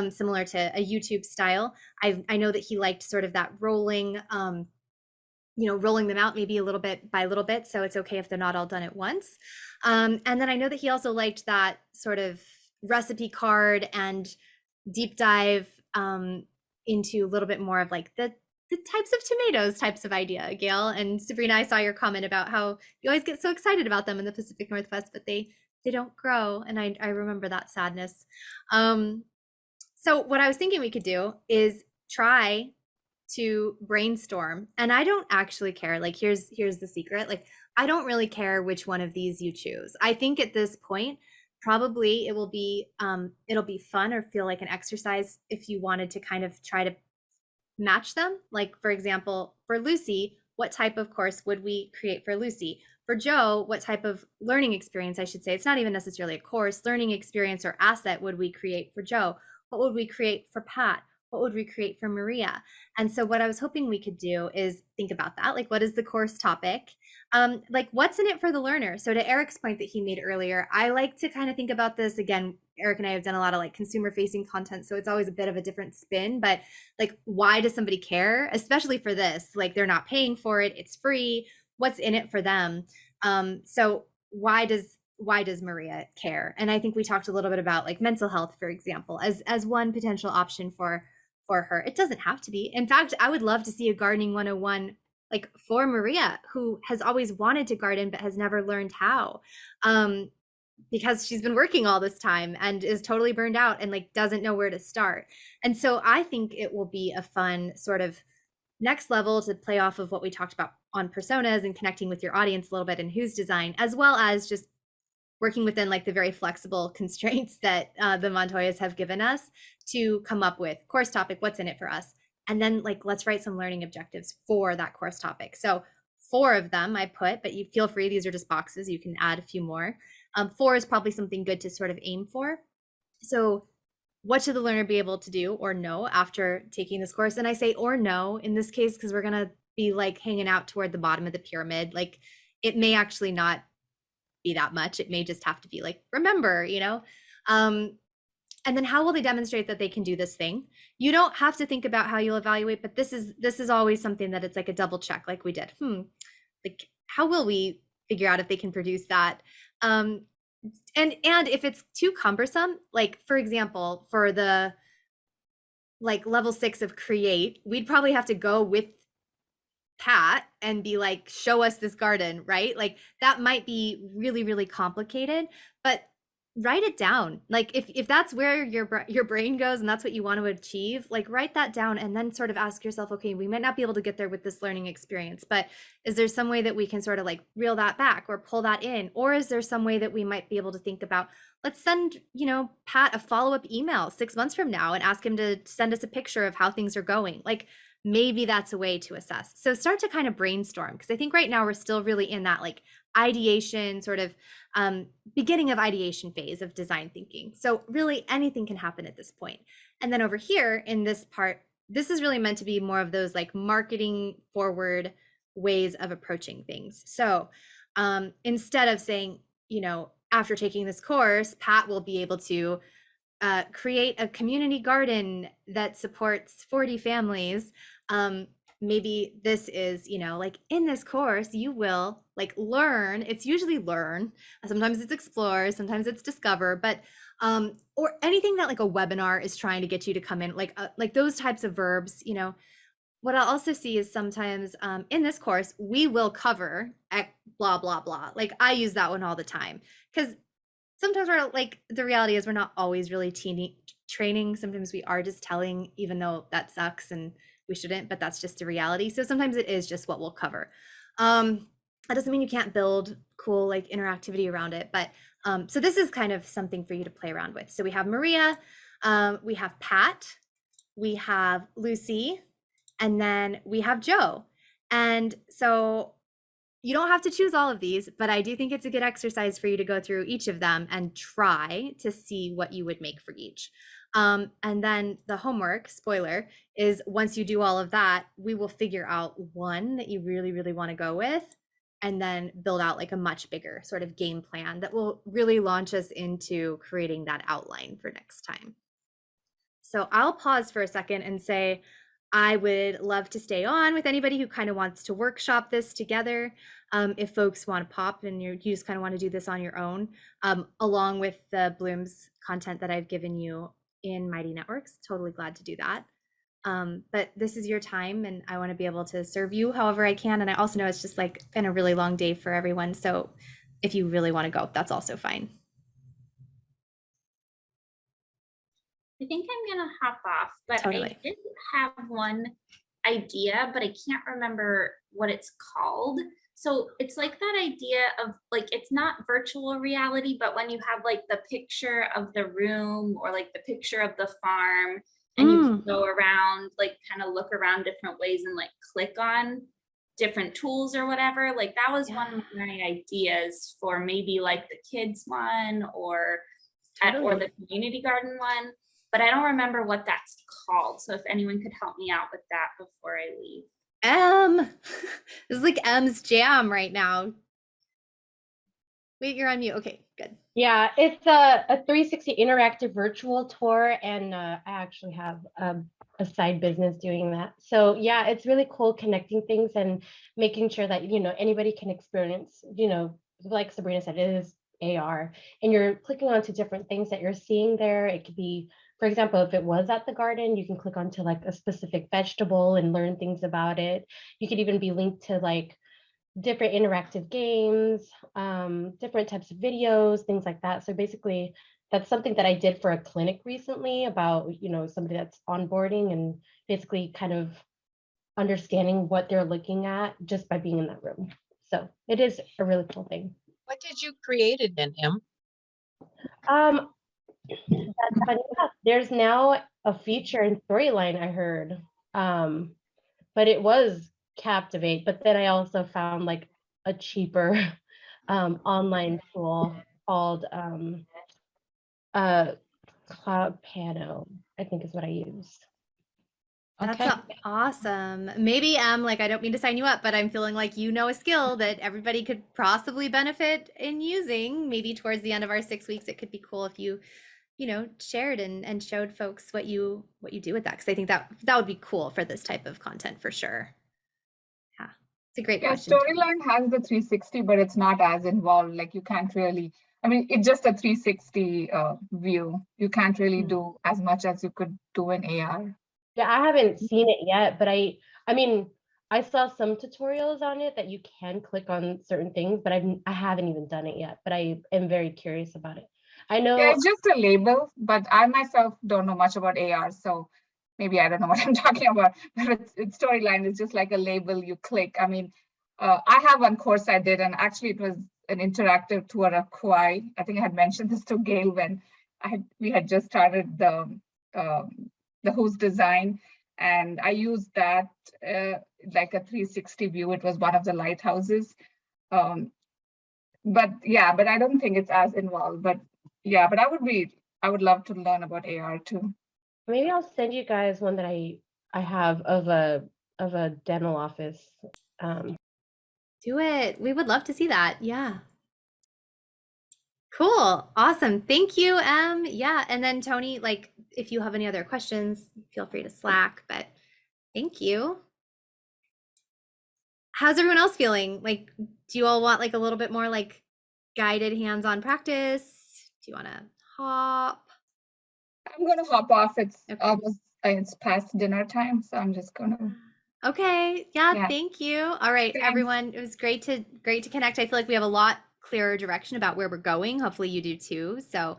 similar to a YouTube style. I know that he liked sort of that rolling, you know, rolling them out maybe a little bit by little bit. So it's okay if they're not all done at once. And then I know that he also liked that sort of recipe card and deep dive into a little bit more of like the types of tomatoes types of idea, Gail. And Sabrina, I saw your comment about how you always get so excited about them in the Pacific Northwest, but they don't grow. And I remember that sadness. So what I was thinking we could do is try to brainstorm. And I don't actually care. Like, here's the secret. Like, I don't really care which one of these you choose. I think at this point, probably it'll be fun or feel like an exercise if you wanted to kind of try to match them. Like, for example, for Lucy, what type of course would we create for Lucy? For Joe, what type of learning experience, I should say, it's not even necessarily a course, learning experience or asset would we create for Joe? What would we create for Pat? What would we create for Maria? And so what I was hoping we could do is think about that. Like, what is the course topic? Like, what's in it for the learner? So to Eric's point that he made earlier, I like to kind of think about this again. Eric and I have done a lot of like consumer facing content, so it's always a bit of a different spin, but like, why does somebody care? Especially for this, like, they're not paying for it, it's free. What's in it for them? So why does Maria care? And I think we talked a little bit about like mental health, for example, as one potential option for her. It doesn't have to be. In fact, I would love to see a gardening 101 like for Maria, who has always wanted to garden but has never learned how, because she's been working all this time and is totally burned out and like doesn't know where to start. And so I think it will be a fun sort of next level to play off of what we talked about on personas and connecting with your audience a little bit and who's design, as well as just working within like the very flexible constraints that the Montoyas have given us to come up with course topic, what's in it for us. And then like, let's write some learning objectives for that course topic. So 4 of them I put, but you feel free, these are just boxes, you can add a few more. 4 is probably something good to sort of aim for. So what should the learner be able to do or know after taking this course? And I say or know in this case, because we're gonna be like hanging out toward the bottom of the pyramid. Like, it may actually not be that much. It may just have to be like, remember, you know? And then how will they demonstrate that they can do this thing? You don't have to think about how you'll evaluate, but this is always something that it's like a double check, like we did. Like, how will we figure out if they can produce that? And if it's too cumbersome, like for example, for the like level 6 of create, we'd probably have to go with Pat and be like, show us this garden, right? Like, that might be really, really complicated, but write it down. Like, if that's where your brain goes and that's what you want to achieve, like, write that down and then sort of ask yourself, okay, we might not be able to get there with this learning experience, but is there some way that we can sort of like reel that back or pull that in? Or is there some way that we might be able to think about, let's send, you know, Pat a follow-up email 6 months from now and ask him to send us a picture of how things are going. Like, maybe that's a way to assess. So start to kind of brainstorm, because I think right now we're still really in that like ideation sort of beginning of ideation phase of design thinking. So really anything can happen at this point. And then over here in this part, this is really meant to be more of those like marketing forward ways of approaching things. So instead of saying, you know, after taking this course, Pat will be able to create a community garden that supports 40 families. Maybe this is, you know, like in this course, you will like learn, it's usually learn, sometimes it's explore, sometimes it's discover, but or anything that like a webinar is trying to get you to come in, like those types of verbs, you know. What I'll also see is sometimes in this course, we will cover blah, blah, blah. Like I use that one all the time, because sometimes we're like, the reality is we're not always really training. Sometimes we are just telling, even though that sucks and we shouldn't, but that's just the reality. So sometimes it is just what we'll cover. That doesn't mean you can't build cool like interactivity around it, but so this is kind of something for you to play around with. So we have Maria, we have Pat, we have Lucy, and then we have Joe. And so you don't have to choose all of these, but I do think it's a good exercise for you to go through each of them and try to see what you would make for each. And then the homework, spoiler, is once you do all of that, we will figure out one that you really, really want to go with, and then build out like a much bigger sort of game plan that will really launch us into creating that outline for next time. So I'll pause for a second and say, I would love to stay on with anybody who kind of wants to workshop this together. If folks want to pop and you just kind of want to do this on your own, along with the Bloom's content that I've given you in Mighty Networks, totally glad to do that. But this is your time and I want to be able to serve you however I can. And I also know it's just like been a really long day for everyone. So if you really want to go, that's also fine. I think I'm gonna hop off, but Totally. I did have one idea, but I can't remember what it's called. So it's like that idea of like, it's not virtual reality, but when you have like the picture of the room or like the picture of the farm, and you can go around, like kind of look around different ways and like click on different tools or whatever. Like that was one of my ideas for maybe like the kids one or the community garden one. But I don't remember what that's called. So if anyone could help me out with that before I leave. This is like M's jam right now. Wait, you're on mute. Okay, good. Yeah, it's a 360 interactive virtual tour, and I actually have a side business doing that. So yeah, it's really cool connecting things and making sure that, you know, anybody can experience, you know, like Sabrina said, it is AR, and you're clicking onto different things that you're seeing there. It could be, for example, if it was at the garden, you can click onto like a specific vegetable and learn things about it. You could even be linked to like different interactive games, different types of videos, things like that. So basically, that's something that I did for a clinic recently about, you know, somebody that's onboarding and basically kind of understanding what they're looking at just by being in that room. So it is a really cool thing. What did you create it in, Em? That's funny enough. There's now a feature in Storyline, I heard, but it was Captivate. But then I also found like a cheaper online tool called Cloud Pano, I think is what I used. That's awesome. Maybe like, I don't mean to sign you up, but I'm feeling like you know a skill that everybody could possibly benefit in using. Maybe towards the end of our 6 weeks, it could be cool if you know, shared and showed folks what you do with that. Cause I think that would be cool for this type of content for sure. Yeah, it's a great question. Storyline has the 360, but it's not as involved. Like you can't really, I mean, it's just a 360 view. You can't really do as much as you could do in AR. Yeah, I haven't seen it yet, but I mean, I saw some tutorials on it that you can click on certain things, but I haven't even done it yet, but I am very curious about it. I know. Yeah, it's just a label, but I myself don't know much about AR, so maybe I don't know what I'm talking about. But it's Storyline. It's just like a label you click. I mean, I have one course I did, and actually it was an interactive tour of Kauai. I think I had mentioned this to Gail when we had just started the Who's design, And I used that like a 360 view. It was one of the lighthouses. But yeah, but I don't think it's as involved. But yeah, but I would love to learn about AR too. Maybe I'll send you guys one that I have of a demo office. Do it. We would love to see that. Yeah. Cool. Awesome. Thank you, Em. Yeah. And then Tony, like, if you have any other questions, feel free to Slack, but thank you. How's everyone else feeling? Like, do you all want like a little bit more like guided hands-on practice? Do you want to hop? I'm gonna hop off. It's Okay. almost it's past dinner time, so I'm just gonna. Okay. Yeah, Yeah. thank you. All right, Thanks. everyone. It was great to connect. I feel like we have a lot clearer direction about where we're going. Hopefully you do too. So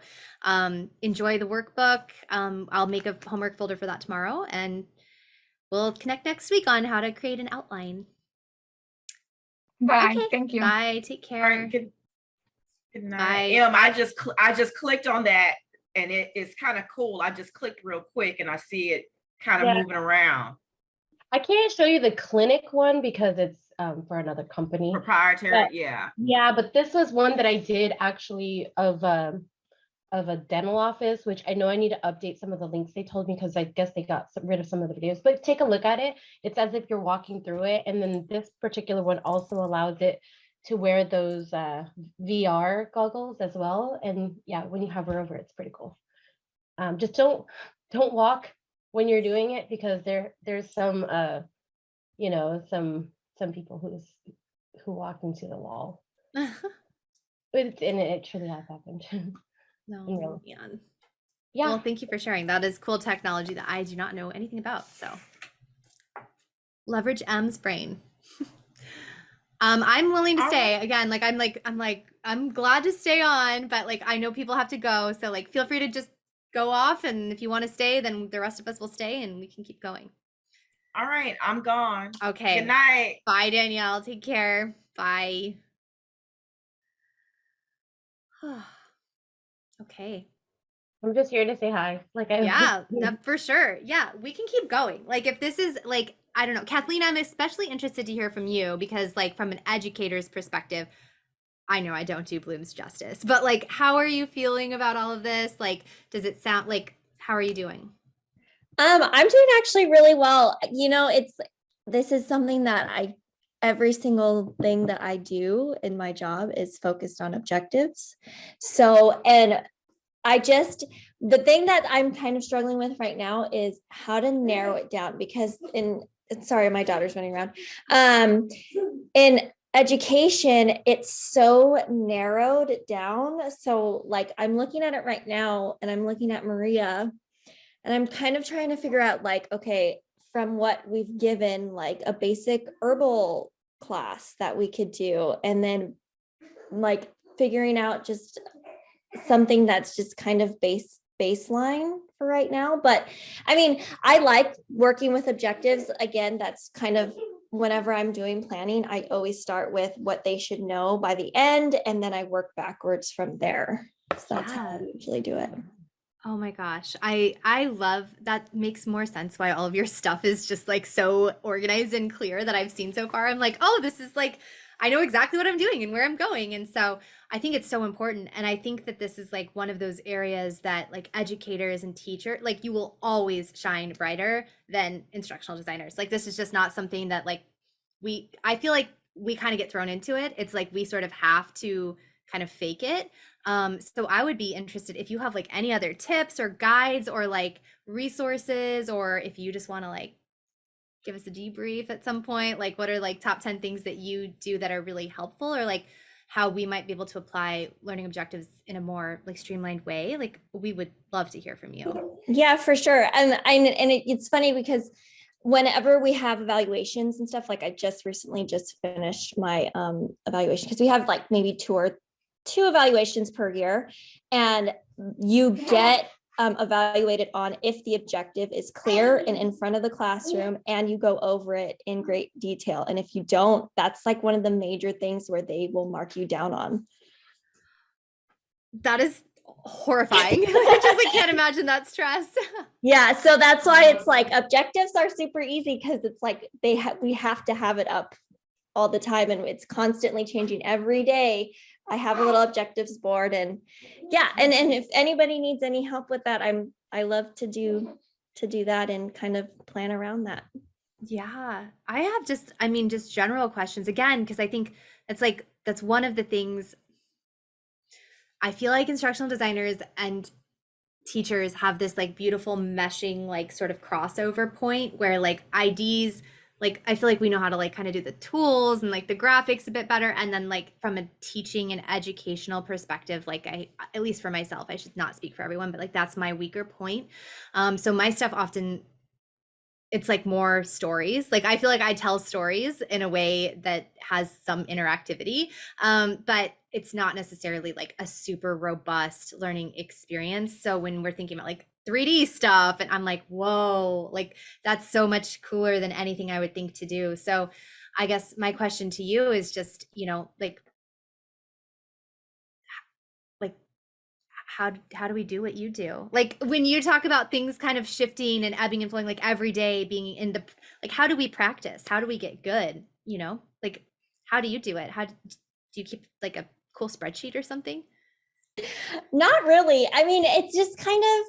enjoy the workbook. I'll make a homework folder for that tomorrow, and we'll connect next week on how to create an outline. Bye. Okay. Thank you. Bye. Take All care. right, good night. Bye. I just clicked on that and it's kind of cool. I just clicked real quick and I see it kind of Yeah. moving around. I can't show you the clinic one because it's for another company. Proprietary, But- yeah. Yeah, but this was one that I did actually of a demo office, which I know I need to update some of the links they told me because I guess they got rid of some of the videos. But take a look at it. It's as if you're walking through it. And then this particular one also allows it to wear those VR goggles as well. And yeah, when you hover over, it's pretty cool. Just don't walk when you're doing it because there's some you know, some people who walk into the wall. It truly has happened. No, man. Yeah. Well, thank you for sharing. That is cool technology that I do not know anything about. So leverage M's brain. I'm willing to stay again. I'm glad to stay on, but like, I know people have to go. So like, feel free to just go off. And if you want to stay, then the rest of us will stay and we can keep going. All right, I'm gone. Okay. Good night. Bye, Danielle. Take care. Bye. Okay. I'm just here to say hi. Yeah, for sure. Yeah, we can keep going. Like if this is like, I don't know, Kathleen, I'm especially interested to hear from you because like from an educator's perspective, I know I don't do Bloom's justice, but like, how are you feeling about all of this? Like, does it sound like, how are you doing? I'm doing actually really well. You know, this is something that every single thing that I do in my job is focused on objectives. So, and the thing that I'm kind of struggling with right now is how to narrow it down because sorry, my daughter's running around. In education, it's so narrowed down. So like, I'm looking at it right now and I'm looking at Maria and I'm kind of trying to figure out like, okay, from what we've given, like a basic herbal class that we could do, and then like figuring out just something that's just kind of baseline for right now. But I mean, I like working with objectives. Again, that's kind of whenever I'm doing planning, I always start with what they should know by the end, and then I work backwards from there. So that's how I usually do it. Oh my gosh. I love that. Makes more sense why all of your stuff is just like so organized and clear that I've seen so far. I'm like, oh, this is like, I know exactly what I'm doing and where I'm going. And so I think it's so important. And I think that this is like one of those areas that like educators and teachers, like you will always shine brighter than instructional designers. Like this is just not something that like I feel like we kind of get thrown into it. It's like we sort of have to kind of fake it. So I would be interested if you have like any other tips or guides or like resources, or if you just want to like give us a debrief at some point, like what are like top 10 things that you do that are really helpful, or like how we might be able to apply learning objectives in a more like streamlined way. Like we would love to hear from you. Yeah, for sure. And it's funny because whenever we have evaluations and stuff, like I just recently finished my evaluation because we have like maybe two evaluations per year, and you get evaluated on if the objective is clear and in front of the classroom and you go over it in great detail. And if you don't, that's like one of the major things where they will mark you down on. That is horrifying. I just like can't imagine that stress. Yeah, so that's why it's like objectives are super easy because it's like we have to have it up all the time and it's constantly changing every day. I have a little objectives board and yeah, and if anybody needs any help with that, I love to do that and kind of plan around that. Yeah, I have just general questions again, because I think that's one of the things I feel like instructional designers and teachers have this like beautiful meshing, like sort of crossover point where like IDs, like I feel like we know how to like kind of do the tools and like the graphics a bit better. And then like from a teaching and educational perspective, like at least for myself, I should not speak for everyone, but like that's my weaker point. So my stuff often, it's like more stories. Like I feel like I tell stories in a way that has some interactivity, but it's not necessarily like a super robust learning experience. So when we're thinking about like 3D stuff, and I'm like, whoa, like that's so much cooler than anything I would think to do. So I guess my question to you is just, like how do we do what you do? Like when you talk about things kind of shifting and ebbing and flowing, like every day being in the, like, how do we practice? How do we get good? Like, how do you do it? Do you keep like a cool spreadsheet or something? Not really. I mean, it's just kind of,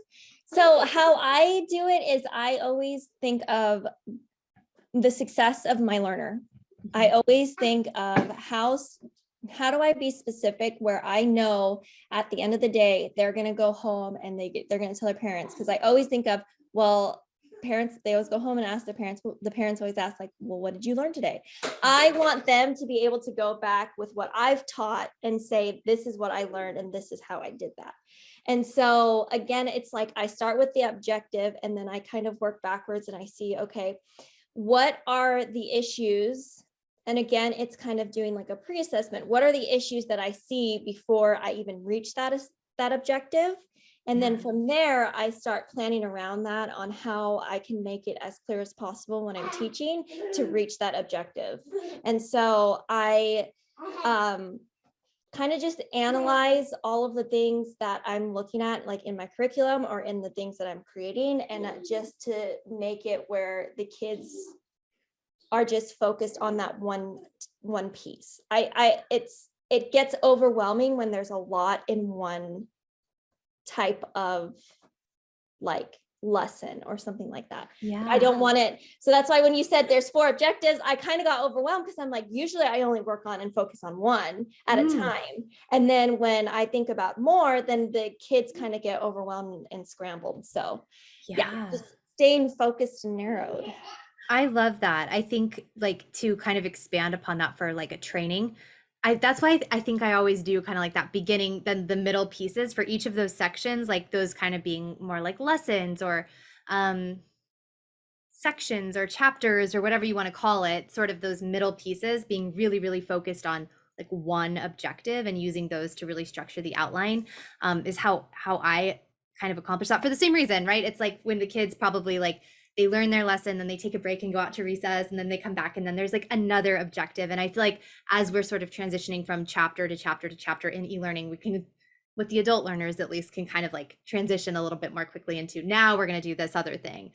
so how I do it is I always think of the success of my learner. I always think of how do I be specific where I know at the end of the day, they're going to go home and they're going to tell their parents. Cause I always think of, well, parents, they always go home and ask their parents, the parents always ask like, well, what did you learn today? I want them to be able to go back with what I've taught and say, this is what I learned and this is how I did that. And so again, it's like, I start with the objective and then I kind of work backwards and I see, okay, what are the issues? And again, it's kind of doing like a pre-assessment. What are the issues that I see before I even reach that objective? And then from there, I start planning around that on how I can make it as clear as possible when I'm teaching to reach that objective. And so I kind of just analyze all of the things that I'm looking at, like in my curriculum or in the things that I'm creating, and just to make it where the kids are just focused on that one piece. It gets overwhelming when there's a lot in one type of like lesson or something like that. Yeah. I don't want it. So that's why when you said there's 4 objectives, I kind of got overwhelmed because I'm like, usually I only work on and focus on one at a time. And then when I think about more, then the kids kind of get overwhelmed and scrambled. So yeah, just staying focused and narrowed. I love that. I think like to kind of expand upon that for like a training, that's why I think I always do kind of like that beginning, then the middle pieces for each of those sections, like those kind of being more like lessons or sections or chapters or whatever you want to call it, sort of those middle pieces being really, really focused on like one objective and using those to really structure the outline is how I kind of accomplish that for the same reason, right? It's like when the kids probably like, they learn their lesson, then they take a break and go out to recess, and then they come back, and then there's like another objective. And I feel like as we're sort of transitioning from chapter to chapter to chapter in e-learning, we can, with the adult learners at least, can kind of like transition a little bit more quickly into now we're going to do this other thing.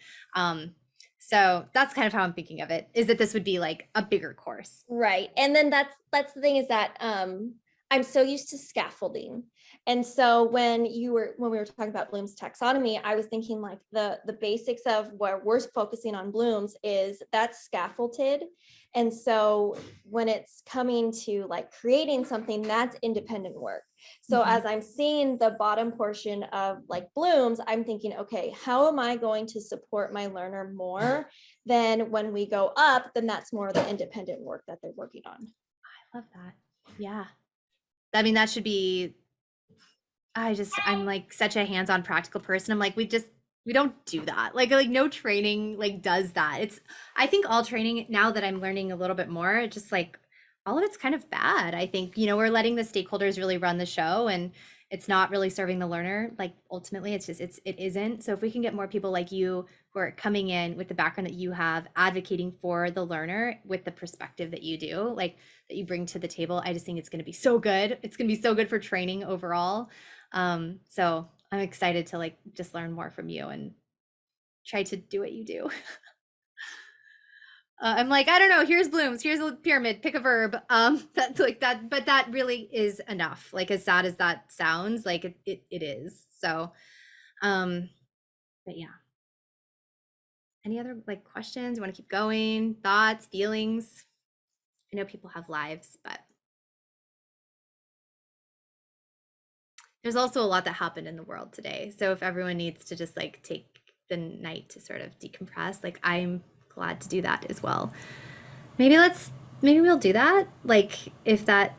So that's kind of how I'm thinking of it, is that this would be like a bigger course. Right. And then that's the thing is that I'm so used to scaffolding. And so when we were talking about Bloom's taxonomy, I was thinking like the basics of where we're focusing on Bloom's is that's scaffolded. And so when it's coming to like creating something, that's independent work. So as I'm seeing the bottom portion of like Bloom's, I'm thinking, okay, how am I going to support my learner more than when we go up, then that's more of the independent work that they're working on. I love that. Yeah. I mean, that should be, I'm like such a hands-on practical person. I'm like, we don't do that. Like no training like does that. I think all training, now that I'm learning a little bit more, just like all of it's kind of bad. I think, we're letting the stakeholders really run the show, and it's not really serving the learner. Like ultimately it isn't. So if we can get more people like you who are coming in with the background that you have, advocating for the learner with the perspective that you do, like that you bring to the table, I just think it's going to be so good. It's going to be so good for training overall. So I'm excited to like just learn more from you and try to do what you do. I'm like, I don't know, here's blooms, here's a pyramid, pick a verb. That's like that, but that really is enough. Like as sad as that sounds, like it is. So, but yeah. Any other like questions? You want to keep going? Thoughts, feelings? I know people have lives, but there's also a lot that happened in the world today. So if everyone needs to just like take the night to sort of decompress, like I'm glad to do that as well. Maybe we'll do that. Like if that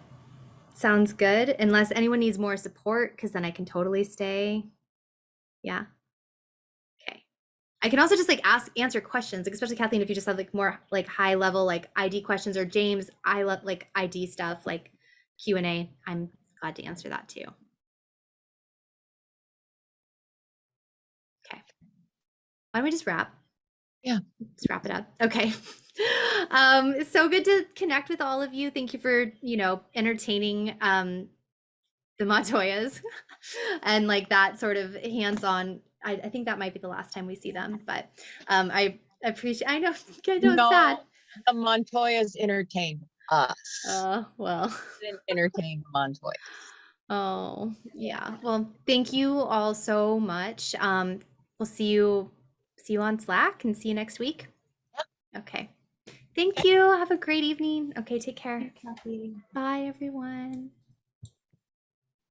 sounds good, unless anyone needs more support, because then I can totally stay. Yeah. Okay. I can also just like answer questions, like especially Kathleen, if you just have like more like high level like ID questions, or James, I love like ID stuff, like Q&A. I'm glad to answer that too. Okay. Why don't we just wrap? Yeah. Let's wrap it up. Okay. So good to connect with all of you. Thank you for, entertaining the Montoyas and like that sort of hands-on. I think that might be the last time we see them, but I appreciate, I know it's sad. The Montoyas entertain us. Well. Didn't entertain the Montoyas. Oh, yeah. Well, thank you all so much. We'll see you on Slack and see you next week. Okay. Thank you. Have a great evening. Okay, take care. Kathy. Bye, everyone.